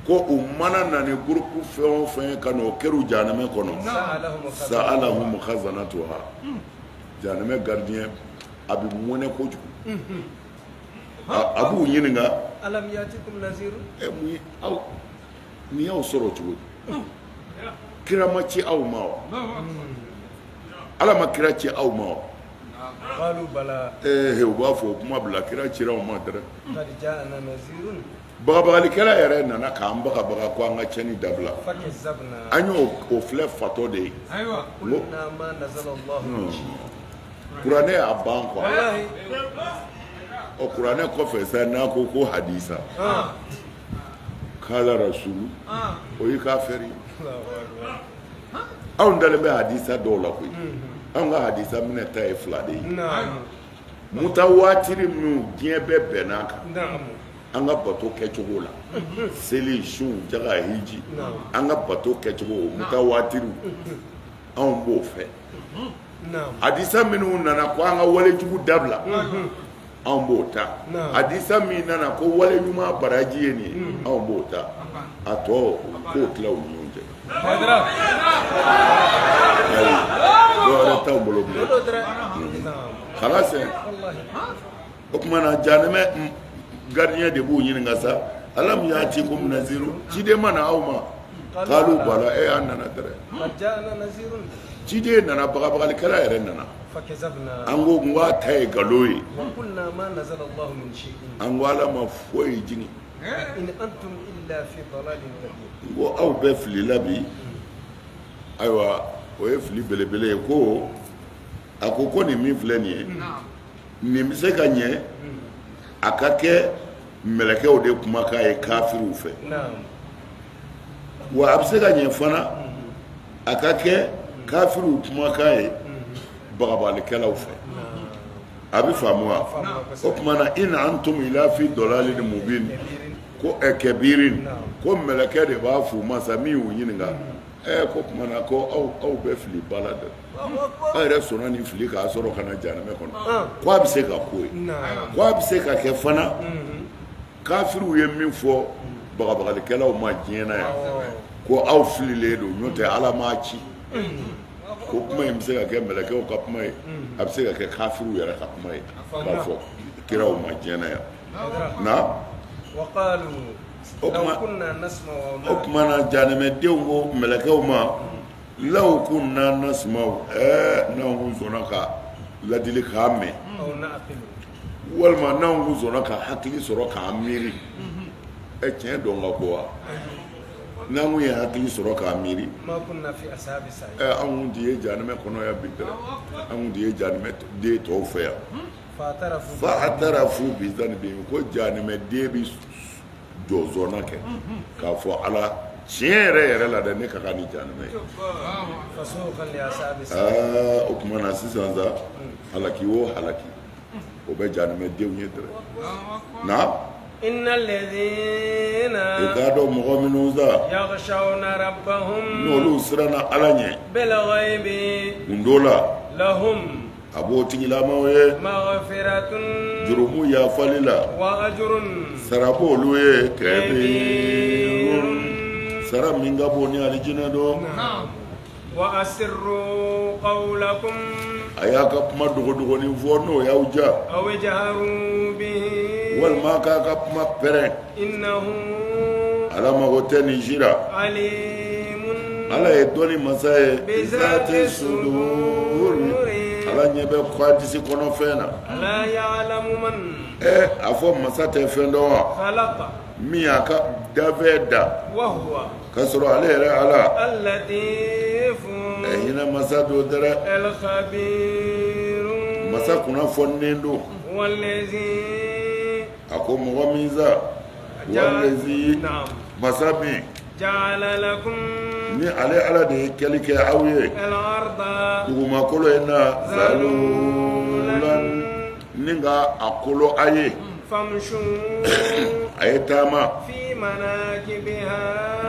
ko u mana na ni gurupu fɛn o fɛn ka n'o kɛr'u jahanɛmɛ kɔnɔ sa'alahum khazanatuha jahanɛmɛ gardien a bɛ mɔnɛ kojugu a b'u ɲininka alam yatikum nazirun ni y'aw sɔrɔ cogo di kira ma ci aw ma wa ala ma kira ci aw ma wa qalu bala u b'a fɔ kuma bila kira cira aw ma dɛrɛ qad ja'ana nazirun bagabagalikɛla yɛrɛ nana k'an bagabaga ko an ka cɛnni dabila fakizabna an y'o filɛ fatɔ de ye qulna ma nazala Allah kuranɛ y'a ban quoi o kuranɛ kɔfɛ sa n'a ko hadisa kala rasulu o y'i ka fɛri anw dalen bɛ hadisa dɔw la koyi anw ka hadisa minɛ ta ye fila de ye mutawatiri minnu diɲɛ bɛɛ bɛnn'a kan an ka bato kɛcogo la seli sun jaga hiji an ka bato kɛcogo mutawatiriw anw b'o fɛ hadisa minnu nana ko an ka walejugu dabila anw b'o ta hadisa min nana ko wale ɲuman baraji ye nin ye anw b'o ta a tɔ k'o tila u ni ɲɔgɔn cɛ dɔwɛrɛ t'anw bolo bilen kalasɛn o tuma na jahanɛmɛ gardien de b'u ɲininka sa alam yatikum nazirun ciden ma na aw ma k'alu bala an nana dɛrɛ ciden nana bagabagalikɛla yɛrɛ nana an ko n k'a ta ye nkalon ye an ko ala ma foyi jigin إن أنتم إلا في ضلال كبير. وأو بفلي لبي أيوة ويفلي بلي بلي كو أكو كوني مين فلاني نمسك عنيه أكاك ملكه ودي كما كاي كافر وفي وأبسك عنيه فنا أكاك كافر وكما كاي بغبالي كلا وفي أبي فهموا وكمانا إن أنتم إلا في ضلال مبين ko kabirin ko malaka de ba fu masa mi wunyinga ko kuma na ko au be fili balada ay resona ni fili ka soro kana jana me kono ko abise ka ko abise ka ke fana kafiru ye min fo baga de kala o ma jena ya ko au fili le do nyote ala ma ci ko kuma imse ka ke malaka o ka kuma abise ka ke kafiru ya ka kuma ka fo kira o ma jena ya na وقالوا لو كنا نسمع وكما جانم ديو ملكو ما لو كنا نسمع نو زونكا لدلك هامي أو نعقل والما نو زونكا حكي سروكا اميري اتين دونغا كوا نو يا حكي سروكا اميري ما كنا في اصحاب السعير ان دي جانم كونو يا بيدرا ان دي جانم دي توفيا فاعترفوا بذنبهم كو جانم ديبي جوزونا كه كافو على شيره لا ده نيكا كاني جانم فسوقا لاصحاب السعير اوكمانا سيسانزا حلقي و حلقي وبي جانم ديو نيدر نعم ان الذين يكادوا مؤمنون يخشون ربهم نولو سرنا علاني بالغيب ندولا لهم abo tingila mawe maghfiratun jurumu ya falila wa ajrun sarabo luye kabirun sara minga boni alijina do wa asirru qawlakum ayaka kuma dogo ni vono ya uja aw jaharu bihi wal maka ka kuma pere innahu ala magoteni jira alimun ala edoni masaye bizati sudur ala nyebe kwadisi kono fena la ya'lamu man afo masate fendo khalaqa miyaka daveda wa huwa kasro alayra ala allatif hina masado dara al khabir masakuna fonnendo wallazi ako mugomiza wallazi masabi ja'ala lakum ni ala de kelike awye al-arda duguma kolo ena zalulan ninga akolo aye famshu ayetama fi manakibiha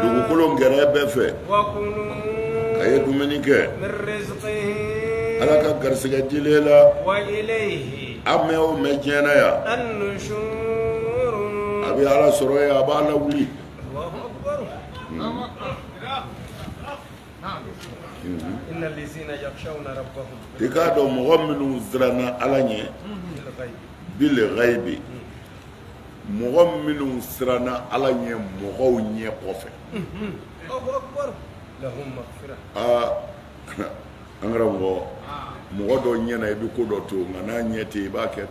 dugu kolo ngere befe wa kulu aye dumenike min rizqihi ala ka garsiga dilela wa ilayhi ame o mejena ya an-nushur abi ala soroya abala wuli إن الذين يخشون ربهم تكادو مغمنو زرنا علاني بالغيب مغمنو زرنا علاني مغوني قفه الله أكبر لهم مغفرة angara mo do nyana e ko do to ngana nyete ba ke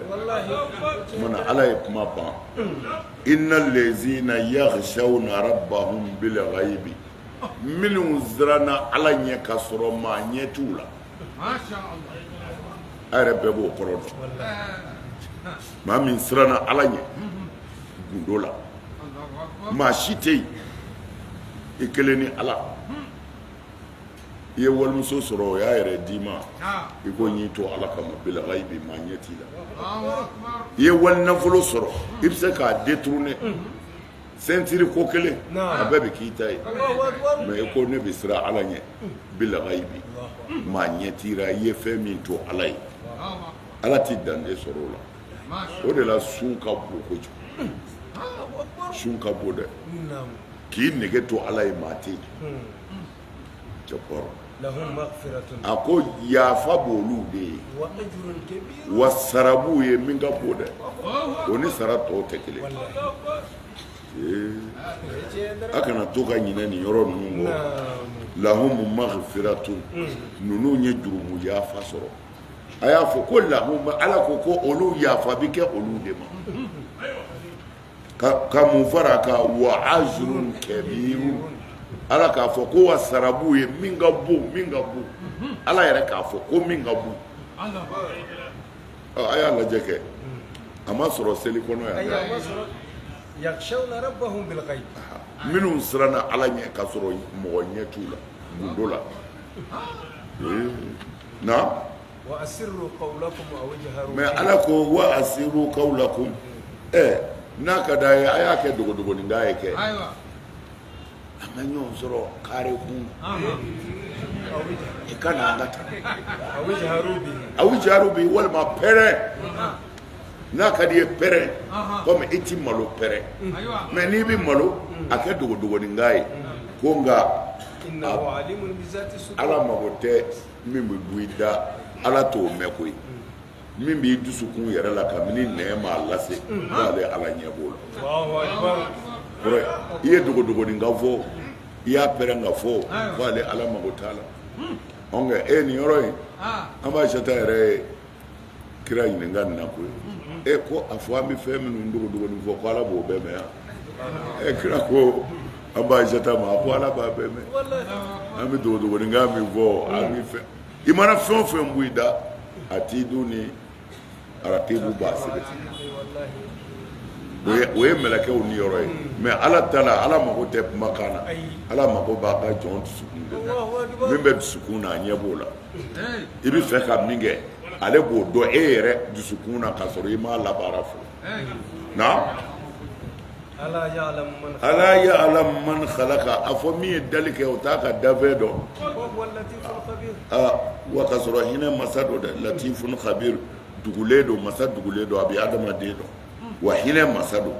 mana ala e kuma ba innal ladzina yakhshawna rabbahum bil ghaibi min zrana ala nya kasro ma nyetula ma sha Allah arabe bo koro ma min zrana ala nya gundola ma shite ikeleni ala ye wal muso soro ya yere dima iko nyi to ala kama bil ghaibi ma nyeti la ye wal nafulu soro ibse ka détourner sentiri ko kele ababe kitai mais ko ne bisra ala nye bil ghaibi ma nyeti ra ye fe min to alai ala ti dande soro la o de la sun ka bo ko sun ka bo de ki nege to alai mate jopor لهم مغفرة أكو يا فابولو دي وأجر كبير والسرابو يمينغا بودا وني سراتو تكلي أكنا توكا يناني يرون نمو لهم مغفرة نونو نجرمو يا فاسرو أيا فكل لهم على كوكو أولو يا فابيك أولو ديما ka mun fara ka wa ajrun kabir ala k'a fɔ ko wa sarabu ye min ka bon ala yɛrɛ k'a fɔ ko min ka bon a y'a lajɛ kɛ a ma sɔrɔ seli kɔnɔ yan yakhshawna rabbahum bil ghaib minnu siranna ala ɲɛ ka sɔrɔ mɔgɔ ɲɛ t'u la gundo la na wa asirru qawlakum aw ijharu mais ala ko wa asirru qawlakum n'a ka d'a ye a y'a kɛ dogodogonin da ye kɛ ayiwa an ka ɲɔgɔn sɔrɔ kare kun i ka na an ka ta aw ijharu bi walima pɛrɛn n'a ka di ye pɛrɛn komi i ti malo pɛrɛn mais n'i bɛ malo a kɛ dogodogonin da ye ko nka ala mago tɛ min bɛ bɔ i da ala t'o mɛn koyi min b'i dusukun yɛrɛ la kabini nɛɛ m'a lase k'ale ala ɲɛ b'o la i ye dogodogonin ka fɔ i y'a pɛrɛn ka fɔ k'ale ala mago t'a la ɔ nka nin yɔrɔ in an b'a sata yɛrɛ ye kira ɲininka nin na koyi ko a fɔ an bɛ fɛn minnu dogodogonin fɔ ko ala b'o bɛɛ mɛn yan kira ko an b'a sata ma a ko ala b'a bɛɛ mɛn an bɛ dogodogonin kan min fɔ an bɛ fɛn i mana fɛn o fɛn bɔ i da a t'i dun ni arakibu b'a sɛbɛti o ye mɛlɛkɛw ni yɔrɔ ye mais ala ta la ala mago tɛ kumakan na ala mago b'a ka jɔn dusukun de la min bɛ dusukun na a ɲɛ b'o la i bɛ fɛ ka min kɛ ale b'o dɔn e yɛrɛ dusukun na k'a sɔrɔ i m'a labaara fɔlɔ na ala ya'lamu man khalaqa a fɔ min ye dali kɛ o t'a ka dafɛ dɔn wa ka sɔrɔ hinɛ masa dɔ dɛ latifun khabir dugulen don masa dugulen don a bɛ adamaden dɔn wa hinɛ masa don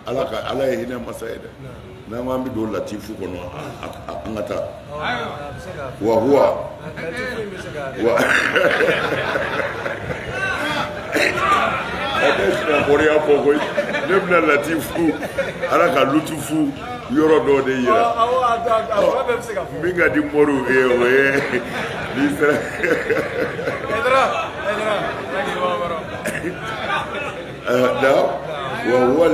ala ye hinɛ masa ye dɛ n'an k'an bɛ don latifu kɔnɔ an ka taa wa huwa a tɛ sinanbɔriya fɔ koyi ne bɛna latifu ala ka lutufu yɔrɔ dɔ de yira min ka di mɔriw ye o ye n'i sera وهو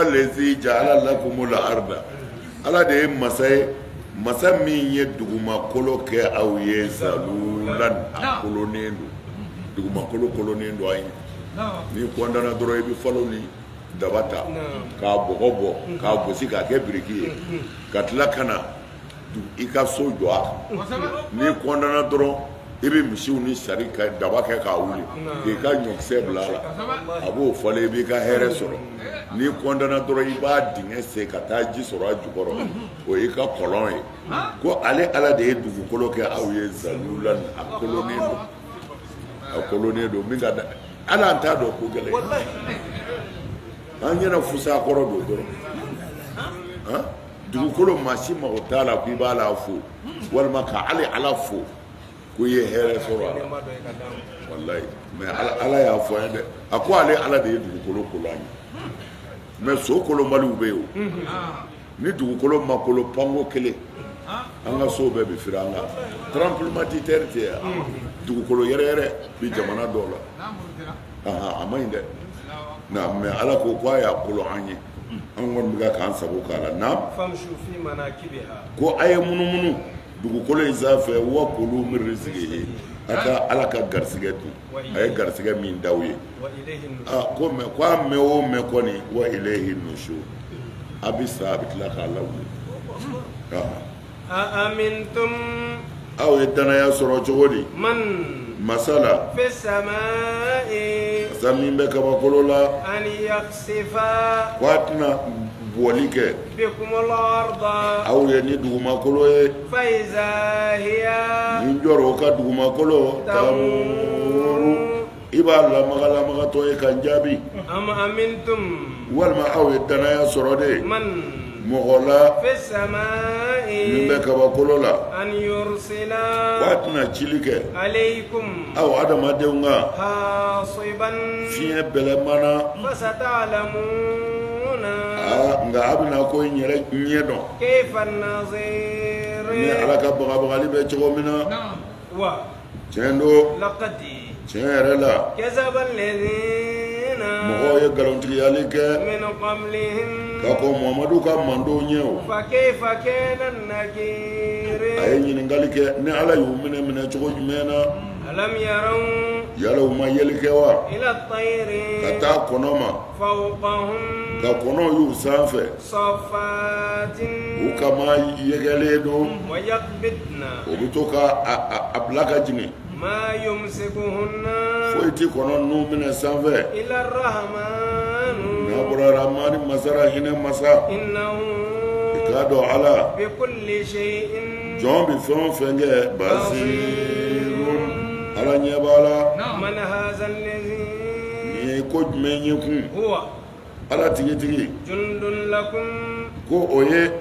الذي جعل لكم الأرض ala de ye masa min ye dugumakolo kɛ aw ye zalulan a kolonen don dugumakolo kolonen don a ye n'i kɔntana dɔrɔn i bɛ falo ni daba ta k'a bɔgɔ bɔ k'a gosi k'a kɛ biriki ye ka tila ka na i ka so jɔ a kan n'i kɔntana dɔrɔn i bɛ misiw ni sari ka daba kɛ k'a wuli k'i ka ɲɔkisɛ bila a la a b'o falen i b'i ka hɛrɛ sɔrɔ n'i kɔntana dɔrɔn i b'a dingɛ sen ka taa ji sɔrɔ a jukɔrɔ o y'i ka kɔlɔn ye ko ale ala de ye dugukolo kɛ aw ye zalulan a kolonnen don min ka da ala an t'a dɔn ko gɛlɛn an ɲɛna fusa kɔrɔ don dɔrɔn dugukolo maa si mago t'a la k'i b'a la fo walima ka ale ala fo ko ye hɛrɛ sɔrɔ a la walayi mais ala y'a fɔ an ye dɛ a ko ale ala de ye dugukolo kolo an ye mais so kolonbaliw bɛ yen o ni dugukolo ma kolo panko kelen an ka so bɛɛ bɛ firi an kan tremblement de terre tɛ yan dugukolo yɛrɛ bi jamana dɔw la a ma ɲi dɛ na mais ala ko k'a y'a kolo an ye an kɔni bɛ k'an sago k'a la na ko a ye munumunu dugukolo in sanfɛ wa kulu min rizqihi a ka ala ka garisigɛ dun a ye garisigɛ min d'aw ye ko mɛ ko a mɛn o mɛn kɔni wa ilayhi nushur a bɛ sa a bɛ tila k'a lawuli amintum aw ye danaya sɔrɔ cogo di masala fi samaa'i masa min bɛ kabakolo la an yaksifa ko a tɛna bɔli kɛ bikumul arda aw ye ni dugumakolo ye fa iza hiya ni jɔrɔ o ka dugumakolo tamuru i b'a lamagatɔ ye ka jaabi am amintum walima aw ye danaya sɔrɔ de mɔgɔ la fi samaa'i min bɛ kabakolo la an yursila ko a tɛna cili kɛ alaykum aw adamadenw kan hasiban fiɲɛ bɛlɛmana fasata'lamuna nka a bɛna ko in yɛrɛ ɲɛ dɔn kayfa an-nazir ni ala ka bagabagali bɛ cogo min na wa tiɲɛ don laqad تيرلا كذب الذين مغو يغلونتي عليك من قبلهم كاكو محمد كا ماندو نيو فكيف كان النكير اي نينغاليك ني على يومنا من تشو جمينا ألم يروا يالو ما يلكوا إلى الطير كتا كونوما فوقهم كاكونو يو سانفه صفات وكما يغليدو ويقبضن وبتوكا ابلاكا جيني ما يمسكهن فويتي كونو نو من سانفه إلى الرحمن نابر الرحمن مسرا هنا مسا إنه كادو على بكل شيء جون بفون فنجه بصير على نيبالا من هذا الذي يكود من يكون هو على تيجي جند لكم ko oye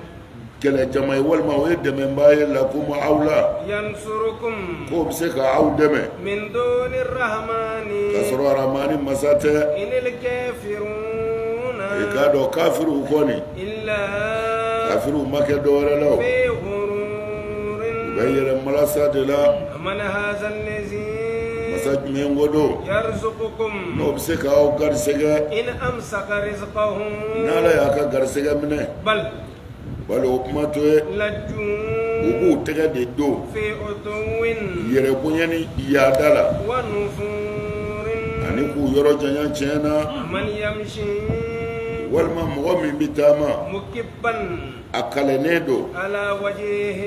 kele jamay walma oye deme mbaye lakum awla ينصركم ko bise ka aw deme من دون الرحمن kasoro ramani masate إن الكافرون ikado kafiru koni إلا kafiru make dore law في غرور bayere malasa de la من هذا الذي masaj mengodo يرزقكم no bise ka aw garsege إن أمسك رزقه nala ya ka garsege mine بل balo kuma to e لجوا ubu tege de do في عتو yere bunyani ya dala ونفور ani ku yoro janya chena من يمشي walma mogo min bitama مكبا akalenedo على وجهه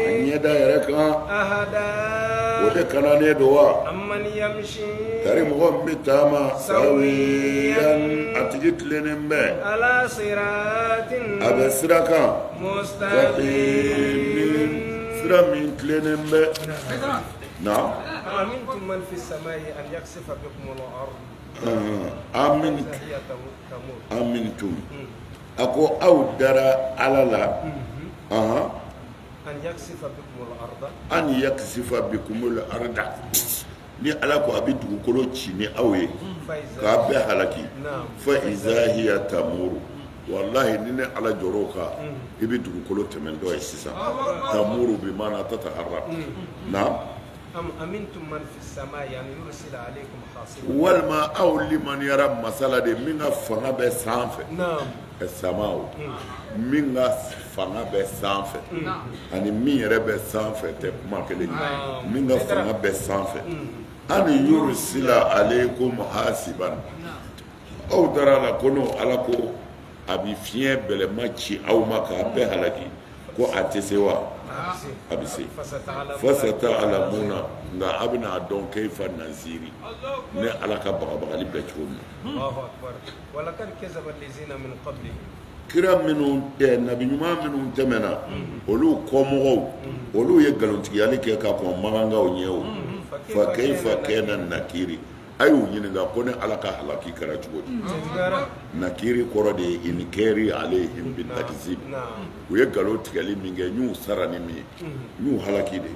anyeda yere kan أهدى wode kananedo wa أمن يمشي tari mogo bitama sawiyan atigitlenembe على صراط abesiraka مستقيم sira min tlenembe na أأمنتم من في السماء أن يخسف بكم الأرض amin فإذا هي تمور amintum ako aw dara alala أن يخسف بكم الأرض an yaksifa bikumul arda ni ala ko abi dugukolo ci ni aw ye فإذا ka be halaki نعم fa iza hiya tamuru wallahi ni ne ala joro ka ibi dugukolo temen do ye sisan tamuru bi mana tataharrak na أم أمنتم من في السماء أن يرسل عليكم حاصبا walma aw liman yara masala de min ka fanga bɛ sanfɛ نعم samaw min ka fanga bɛ sanfɛ ani min yɛrɛ bɛ sanfɛ tɛ kuma kelen ye min ka fanga bɛ sanfɛ ani yursila alaykum hasiban aw dara la ko no ala ko a bi fiɲɛ bɛlɛma ci aw ma k'a bɛɛ halaki ko a tɛ se wa a bɛ se fasata'lamuna nka a bɛna a dɔn kayfa naziri ne ala ka bagabagali bɛ cogo min الله أكبر ولقد كذب الذين من قبلهم kira minnu nabi ɲuman minnu tɛmɛna olu kɔmɔgɔw olu ye nkalontigiyali kɛ ka kɔn magangaw ɲɛ o fa kayfa kana nakiri a y'u ɲininka ko ne ala ka halaki kɛra cogo di nakiri kɔrɔ de ye inkɛri alayhim bitakzib u ye nkalon tigɛli min kɛ n y'u sara ni min ye n y'u halaki de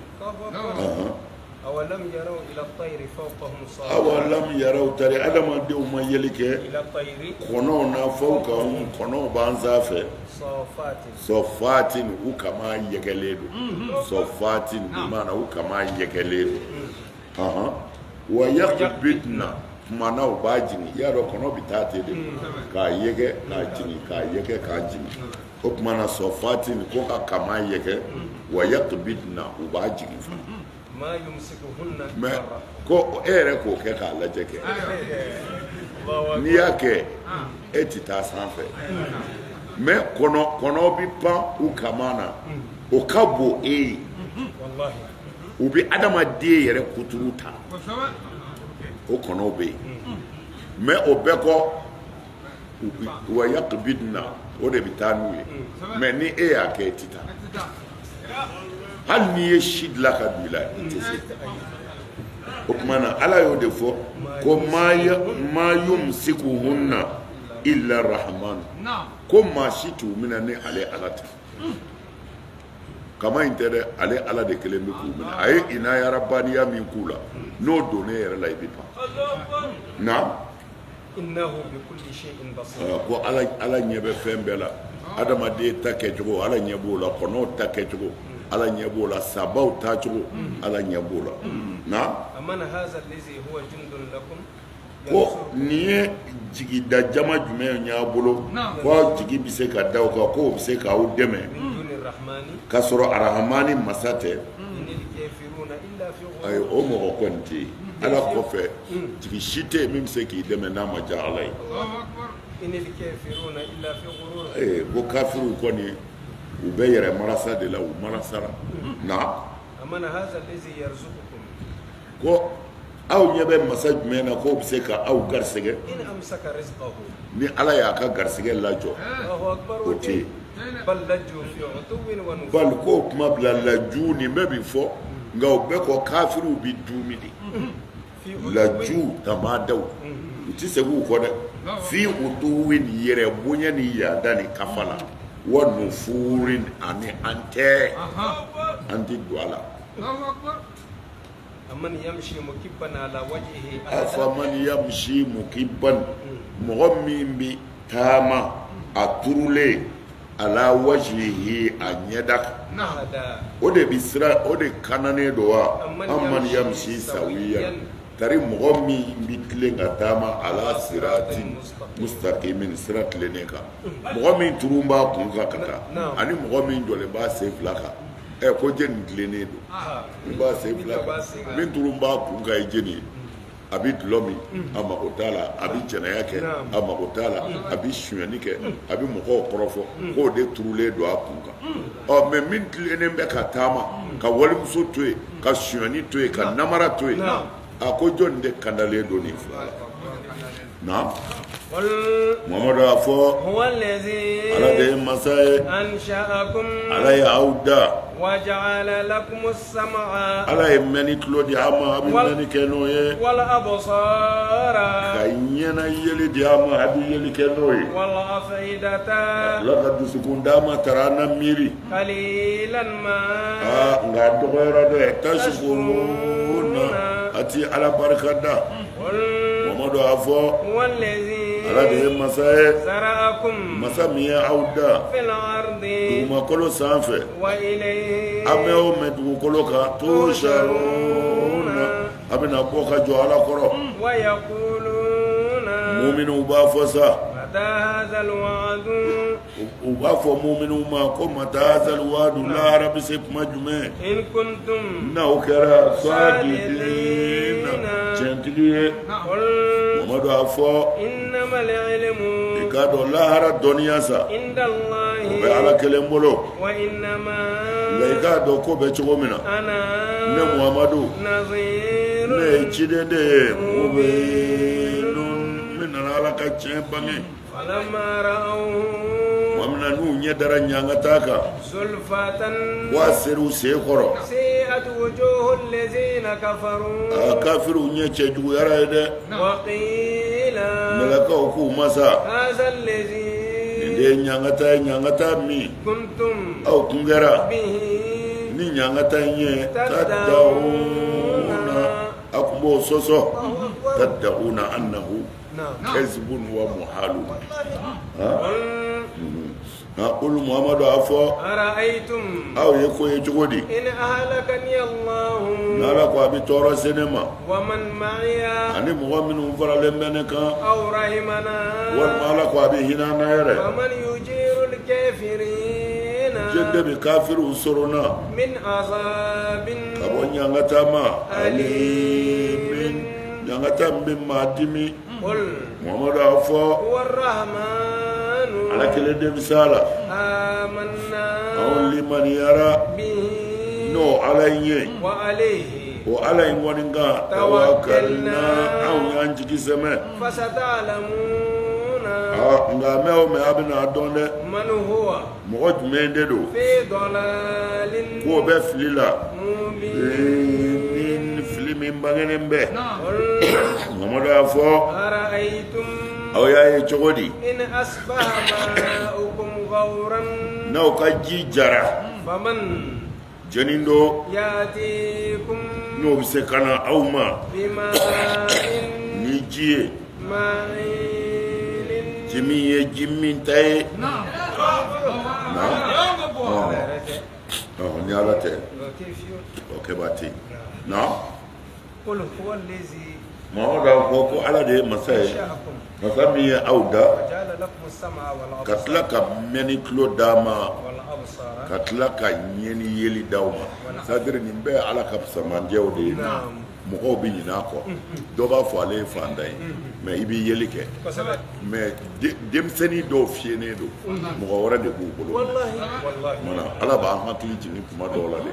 أولم يروا إلى الطير فوقهم صافات awalam yaraw tari adamadenw ma yeli kɛ إلى الطير kɔnɔw na fawkahum kɔnɔw b'an sanfɛ صافات sɔfatin u kama yɛgɛlen don sɔfatin bimana u kama yɛgɛlen don wa yakbidna kumana u b'a jigin i y'a dɔn kɔnɔ bɛ taa ten de k'a yɛgɛ k'a jigin k'a yɛgɛ k'a jigin o kumana sɔfatin ko ka kama yɛgɛ wa yakbidna u b'a jigin fana ما يمسكهن mɛ إلا ko e yɛrɛ k'o kɛ k'a lajɛ kɛ الله n'i y'a kɛ e ti taa sanfɛ mɛ kɔnɔ bi pan u kama na o ka bon e ye والله u bɛ adamaden yɛrɛ kuturu ta o kɔnɔw bɛ yen mɛ o bɛɛ kɔ wa yakbidna o de bɛ taa n'u ye mɛ ni e y'a kɛ e ti taa hali n'i ye si dilan ka don i la i tɛ se o tuma na ala y'o de fɔ ko ma yumsikuhunna illa rahman ko maa si t'u minɛ ni ale ala tɛ kama in tɛ dɛ ale ala de kelen bɛ k'u minɛ a ye inaya rabbaniya min k'u la n'o donn'e yɛrɛ la i bɛ pan na إنه بكل شيء بصير ko ala ɲɛ bɛ fɛn bɛɛ la adamaden ta kɛcogo ala ɲɛ b'o la kɔnɔw ta kɛcogo ala ɲɛ b'o la sabaw ta cogo ala ɲɛ b'o la na أمن هذا الذي هو جند لكم ko ni ye jigi da jama jumɛn y'a bolo ko jigi bɛ se ka da o kan ko o bɛ se k'aw dɛmɛ k'a sɔrɔ arahamani masa tɛ ayi o mɔgɔ kɔni tɛ yen ala kɔfɛ jigi si tɛ yen min bɛ se k'i dɛmɛ n'a ma diya ala ye ko kafiriw kɔni u bɛ yɛrɛ marasa de la u marasara na ko aw ɲɛ bɛ masa jumɛn na k'o bɛ se ka aw garisɛgɛ ni ala y'a ka garisɛgɛ lajɔ o tɛ yen bali k'o kuma bila laju nin bɛɛ bi fɔ nka o bɛɛ kɔ kafiriw bi duumi de laju tamadaw u tɛ segin u kɔ dɛ fi utuwi ni yɛrɛ bonya ni yaada ni kafa la wa nufurin ani an tɛ don a la. أمن يمشي مكبا على وجهه أفمن يمشي مكبا مغمين بتاما أترولي على وجهه أنيدك ودي بسرا ودي كاناني دوا أمن يمشي سويا تري مغمين بتلين تاما على صراط مستقيم صراط لنيكا مغمين ترومبا كونكا كتا أني مغمين جولبا سيفلاكا ko jeni tilennen don n b'a sen fila min turu n b'a kun ka ye jeni a bɛ dulɔ min a mago t'a la a bɛ jɛnɛya kɛ a mago t'a la a bɛ sonyani kɛ a bɛ mɔgɔw kɔrɔfɔ k'o de turulen don a kun kan mɛ min tilennen bɛ ka taama ka walimuso to yen ka sonyani to yen ka namara to yen a ko jɔnni de kandalen don nin fila la na Muhammadu a fɔ ala de ye masa ye ala ye aw da وجعل لكم السمع ala ye mɛnni tulo di a ma a bɛ mɛnni kɛ n'o ye والأبصار ka ɲɛna yeli di a ma a bɛ yeli kɛ n'o ye والأفئدة ala ka dusukun d'a ma tara an na miiri قليلا ما nka a dɔgɔyara dɛ tasukuruna a ti ala barika da Muhammadu a fɔ ala de ye masa ye masa min ye aw da dugumakolo sanfɛ a bɛ o mɛn dugukolo kan tusharuna a bɛna bɔ ka jɔ ala kɔrɔ muminun b'a fɔ sa u b'a fɔ muminun ma ko mata hazal wadu lahara bɛ se kuma jumɛn n'aw kɛra sadidina tiɲɛtigi ye Muhammadu a fɔ i k'a dɔn lahara dɔnniya sa o bɛ ala kelen bolo nka i k'a dɔn ko bɛ cogo min na ne Muhammadu ne ye ciden de ye min nana ala ka tiɲɛ bange wamina n'u ɲɛ dara ɲangata kan wa seriw sen kɔrɔ kafiriw ɲɛ cɛ juguyara ye dɛ mɛlɛkaw k'u masa nin de ye ɲangata ye ɲangata min aw kun kɛra ni ɲangata in ye tada'una a kun b'o sɔsɔ tada'una annahu kazibun wa muhalu olu Muhammadu a fɔ aw ye ko ye cogo di n'ala ko a bɛ tɔɔrɔ se ne ma ani mɔgɔ minnu faralen bɛ ne kan walima ala ko a bɛ hinɛ an na yɛrɛ jɛn de bɛ kafiriw sɔrɔ na ka bɔ ɲangata ma alimin ɲangata min bɛ maa dimi Muhammadu a fɔ ala kelen de bɛ sa la anw limaniyara n'o ala in ye o ala in kɔni kan tawakalina anw y'an jigi sɛmɛ nka mɛ o mɛ a bɛna dɔn dɛ mɔgɔ jumɛn de don k'o bɛ fili la ni fili min bangenen bɛ Muhammadu y'a fɔ aw y'a ye cogo di n'aw ka ji jara jɛnin do n'o bɛ se ka na aw ma ni ji ye ji min ye ji min ta ye ni ala tɛ o kɛ b'a ten na قل هو الذي Muhammadu a fɔ ko ala de ye masa ye masa min ye aw da وجعل لكم السمع ka والأبصار tila ka mɛnni tulo d'a ma والأبصار ka tila ka ɲɛni yeli d'aw ma c'est-à-dire nin bɛɛ ye ala ka samanjɛw de ye mɔgɔw bɛ ɲinɛ a kɔ dɔ b'a fɔ ale ye fantan ye mais i bɛ yeli kɛ mais denmisɛnnin dɔw fiyɛnen don mɔgɔ wɛrɛ de b'u bolo voilà ala b'an hakili jigin tuma dɔw la de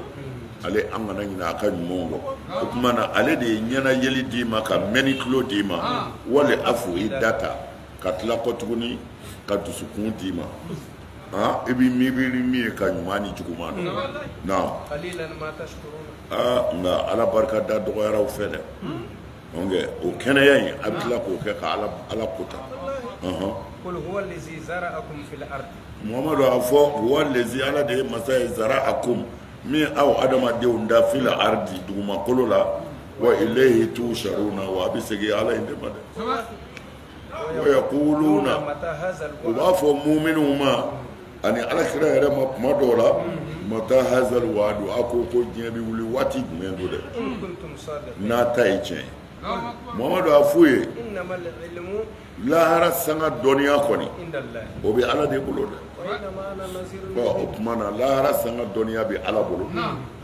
ale an kana ɲinɛ a ka ɲumanw kɔ o tuma na ale de ye ɲɛna yeli d'i ma ka mɛnni tulo d'i ma wali afu i da ta ka tila kɔ tuguni ka dusukun d'i ma i b'i miiri min ye ka ɲuman ni juguman dɔn naam nka ala barika da dɔgɔyara u fɛ dɛ donc o kɛnɛya in a bɛ tila k'o kɛ ka ala kota قل هو الذي زرعكم في الأرض Muhammadu a fɔ huwa lezi ala de ye masa ye zara'akum min aw adamadenw da fil ardi dugumakolo la wa ilayhi tusharuna wa a bɛ segin ala in de ma dɛ wa yaquluna u b'a fɔ muminunw ma ani alakira yɛrɛ ma kuma dɔw la mata hazal wa'du a ko diɲɛ bɛ wuli waati jumɛn don dɛ n'a ta ye tiɲɛ Muhammadu a f'u ye lahara sanga dɔnniya kɔni o bɛ ala de bolo dɛ o tuma na lahara sanga dɔnniya bɛ ala bolo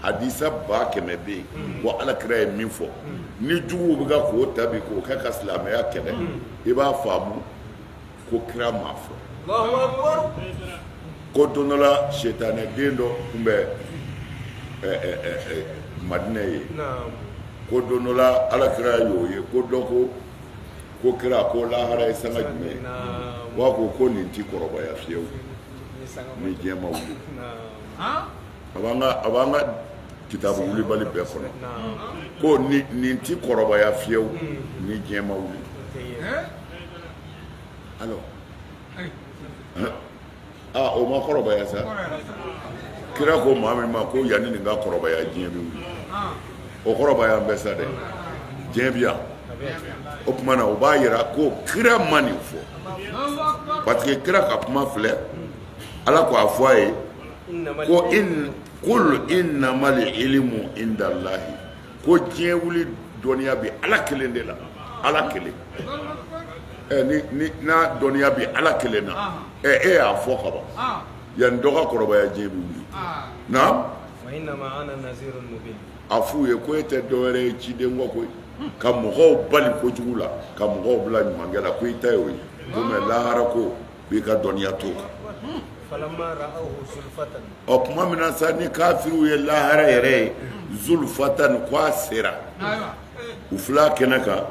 hadisa 100 bɛ yen ko alakira ye min fɔ ni juguw bɛ ka k'o tabi k'o kɛ ka silamɛya kɛlɛ i b'a faamu ko kira m'a fɔ ko don dɔ la setanɛ den dɔ tun bɛ madinɛ ye ko don dɔ la alakira y'o ye ko dɔ ko kira ko lahara ye sanga jumɛn ye wa ko nin ti kɔrɔbaya fiyewu ni diɲɛ ma wuli a b'an ka kitabu wulibali bɛɛ kɔnɔ ko nin ti kɔrɔbaya fiyewu ni diɲɛ ma wuli alors o ma kɔrɔbaya sa kira ko maa min ma ko yanni nin ka kɔrɔbaya diɲɛ bɛ wuli o kɔrɔbaya bɛ sa dɛ diɲɛ bɛ yan o tuma na o b'a yira ko kira ma nin fɔ parce que kira ka kuma filɛ ala ko a fɔ a ye ko kul innamal ilmu indallahi ko diɲɛ wuli dɔnniya bɛ ala kelen de la ala kelen n'a dɔnniya bɛ ala kelen na e y'a fɔ ka ban yanni dɔ ka kɔrɔbaya diɲɛ bɛ wuli na a f'u ye ko e tɛ dɔwɛrɛ ye ciden kɔ koyi ka mɔgɔw bali kojugu la ka mɔgɔw bila ɲumankɛ la ko i ta ye o ye ko mɛ lahara ko b'i ka dɔnniya to kan ɔ tuma min na sa ni kafiriw ye lahara yɛrɛ ye zulfatan ko a sera u fila kɛnɛ kan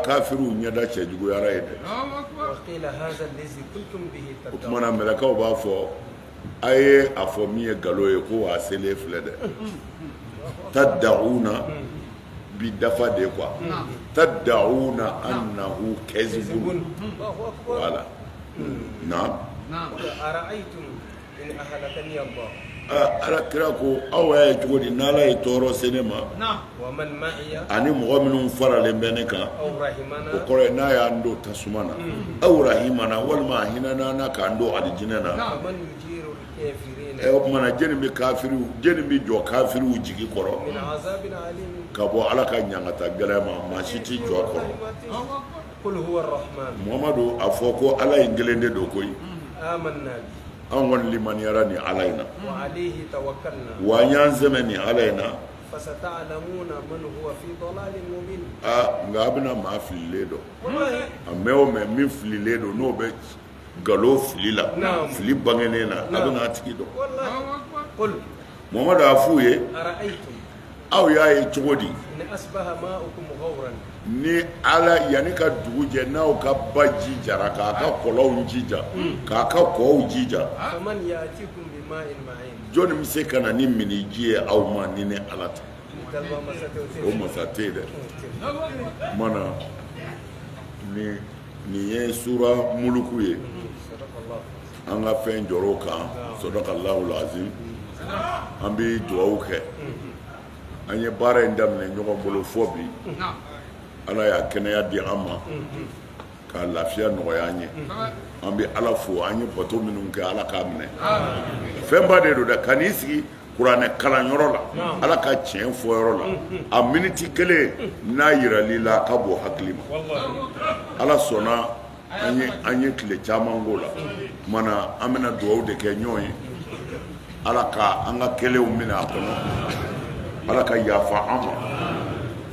kafiriw ɲɛda cɛjuguyara ye dɛ o tuma na mɛlɛkaw b'a fɔ a ye a fɔ min ye nkalon ye ko a selen filɛ dɛ tad'una bi dafa de quoi tad'una annahu kazibun voilà naam ara'aytum in ahlakani Allah ala kira ko aw y'a ye cogo di n'ala ye tɔɔrɔ se ne ma wa man ma'iya ani mɔgɔ minnu faralen bɛ ne kan aw rahimana o kɔrɔ ye n'a y'an don tasuma na aw rahimana walima a hinɛna na k'an don alijinɛ na man yujiru al-kafirin o kumana jeni bɛ jɔ kafiriw jigi kɔrɔ min azabin alim ka bɔ ala ka ɲangata gɛlɛya ma maa si t'i jɔ a kɔrɔ qul huwa ar-rahman Muhammadu a fɔ ko ala in kelen de don koyi amanna an kɔni limaniyara ni ala in na wa alayhi tawakkalna wa an y'an sɛmɛ ni ala in na fasata'lamuna man huwa fi dalalin mubin nka a bɛna maa fililen dɔn a mɛn o mɛn min fililen don n'o bɛ nkalon fili la fili bangenen na a bɛna a tigi dɔn qul Muhammadu a f'u ye ara'aytum aw y'a ye cogo di in asbaha ma'ukum ghawran ni ala yanni ka dugu jɛ n'aw ka ba jijara k'a ka kɔlɔnw jija k'a ka kɔw jija faman ya'tikum bima'in ma'in jɔnni bɛ se ka na ni mini ji ye aw ma ni ne ala tɛ dalwa masatawti o masa tɛ yen dɛ mana nin ye sura muluku ye an ka fɛn jɔr'o kan sadakallahu azim an bɛ dugawu kɛ an ye baara in daminɛ ɲɔgɔn bolo fɔ bi ala y'a kɛnɛya di an ma ka lafiya nɔgɔya an ye an bɛ ala fo an ye bato minnu kɛ ala k'a minɛ fɛnba de don dɛ ka n'i sigi kuranɛ kalanyɔrɔ la ala ka tiɲɛ fɔ yɔrɔ la a miniti kelen n'a yirali la ka bɔ hakili ma ala sɔnna an ye tile caman k'o la mana an bɛna dugawu de kɛ ɲɔgɔn ye ala ka an ka kɛlenw minɛ a kɔnɔ ala ka yafa an ma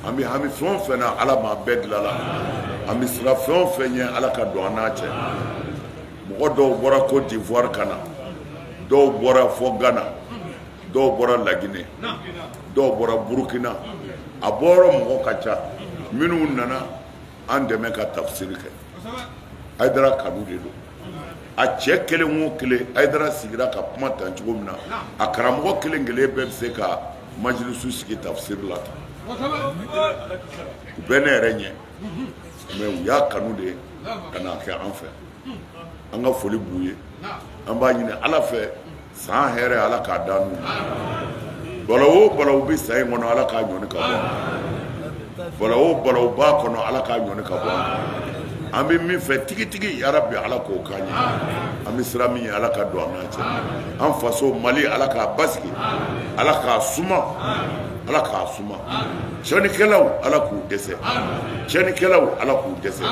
an bɛ hami fɛn o fɛn na ala ma bɛɛ dilanla an bɛ sira fɛn o fɛn ye ala ka don an n'a cɛ mɔgɔ dɔw bɔra Côte d'Ivoire ka na dɔw bɔra fɔ Ghana dɔw bɔra Laginɛ dɔw bɔra Burkina a bɔra mɔgɔ ka ca minnu nana an dɛmɛ ka tafsiri kɛ Haidara kanu de don a cɛ kelen o kelen Haidara sigira ka kuma tan cogo min na a karamɔgɔ kelen kelen bɛɛ bɛ se ka majilisu sigi tafsiri la u bɛɛ ne yɛrɛ ɲɛ mais u y'a kanu de ka n'a kɛ an fɛ an ka foli b'u ye an b'a ɲini ala fɛ san hɛrɛ ala k'a da n'u balawu o balawu bɛ san in kɔnɔ ala k'a ɲɔni ka bɔ balawu o balawu b'a kɔnɔ ala k'a ɲɔni ka bɔ an bɛ min fɛ tigitigi yarabi ala k'o k'an ye an bɛ sira min ye ala ka don an n'a cɛ an faso Mali ala k'a basigi ala k'a suma ala k'a suma tiɲɛnikɛlaw ala k'u dɛsɛ tiɲɛnikɛlaw ala k'u dɛsɛ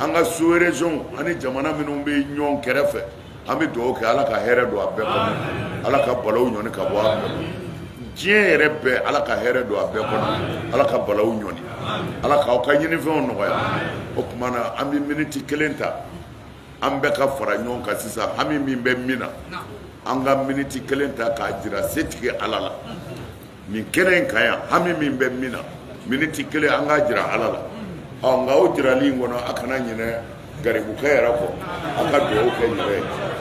an ka sous-région ani jamana minnu bɛ ɲɔgɔn kɛrɛfɛ an bɛ dugawu kɛ ala ka hɛrɛ don a bɛɛ kɔnɔ ala ka balawu ɲɔni ka bɔ a kɔnɔ diɲɛ yɛrɛ bɛɛ ala ka hɛrɛ don a bɛɛ kɔnɔ ala ka balawu ɲɔni ala k'aw ka ɲinifɛnw nɔgɔya o tuma na an bɛ miniti kelen ta an bɛɛ ka fara ɲɔgɔn kan sisan hami min bɛ min na an ka miniti kelen ta k'a jira setigi ala la nin kɛnɛ in kan yan hami min bɛ min na miniti kelen an k'a jira ala la nka o jirali in kɔnɔ a kana ɲinɛ garibukɛ yɛrɛ kɔ a ka dugawu kɛ yɛrɛ ye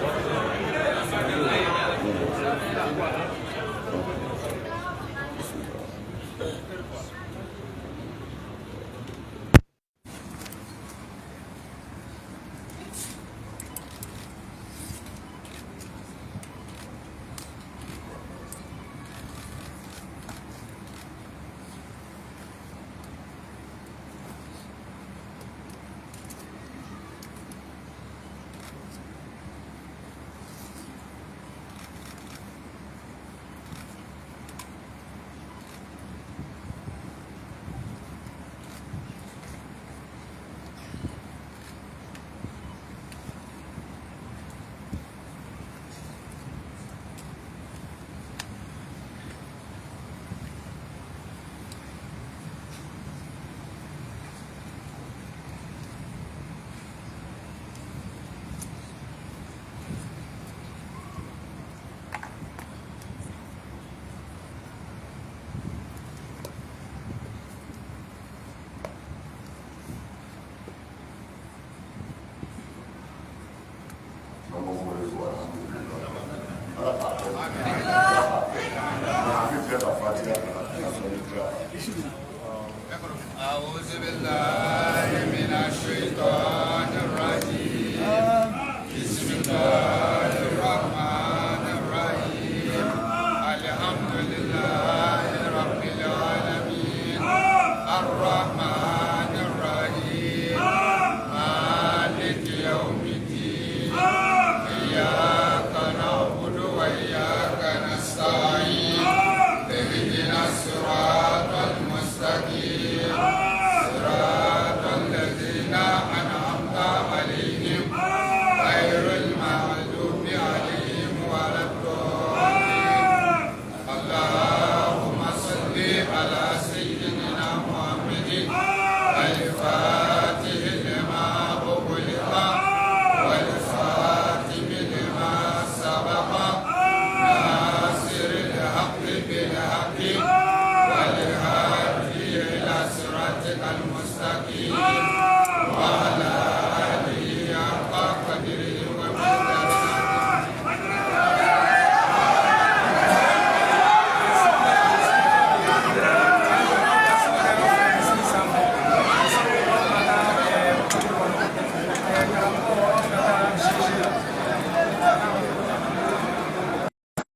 أعوذ بالله من الشيطان الرجيم بسم الله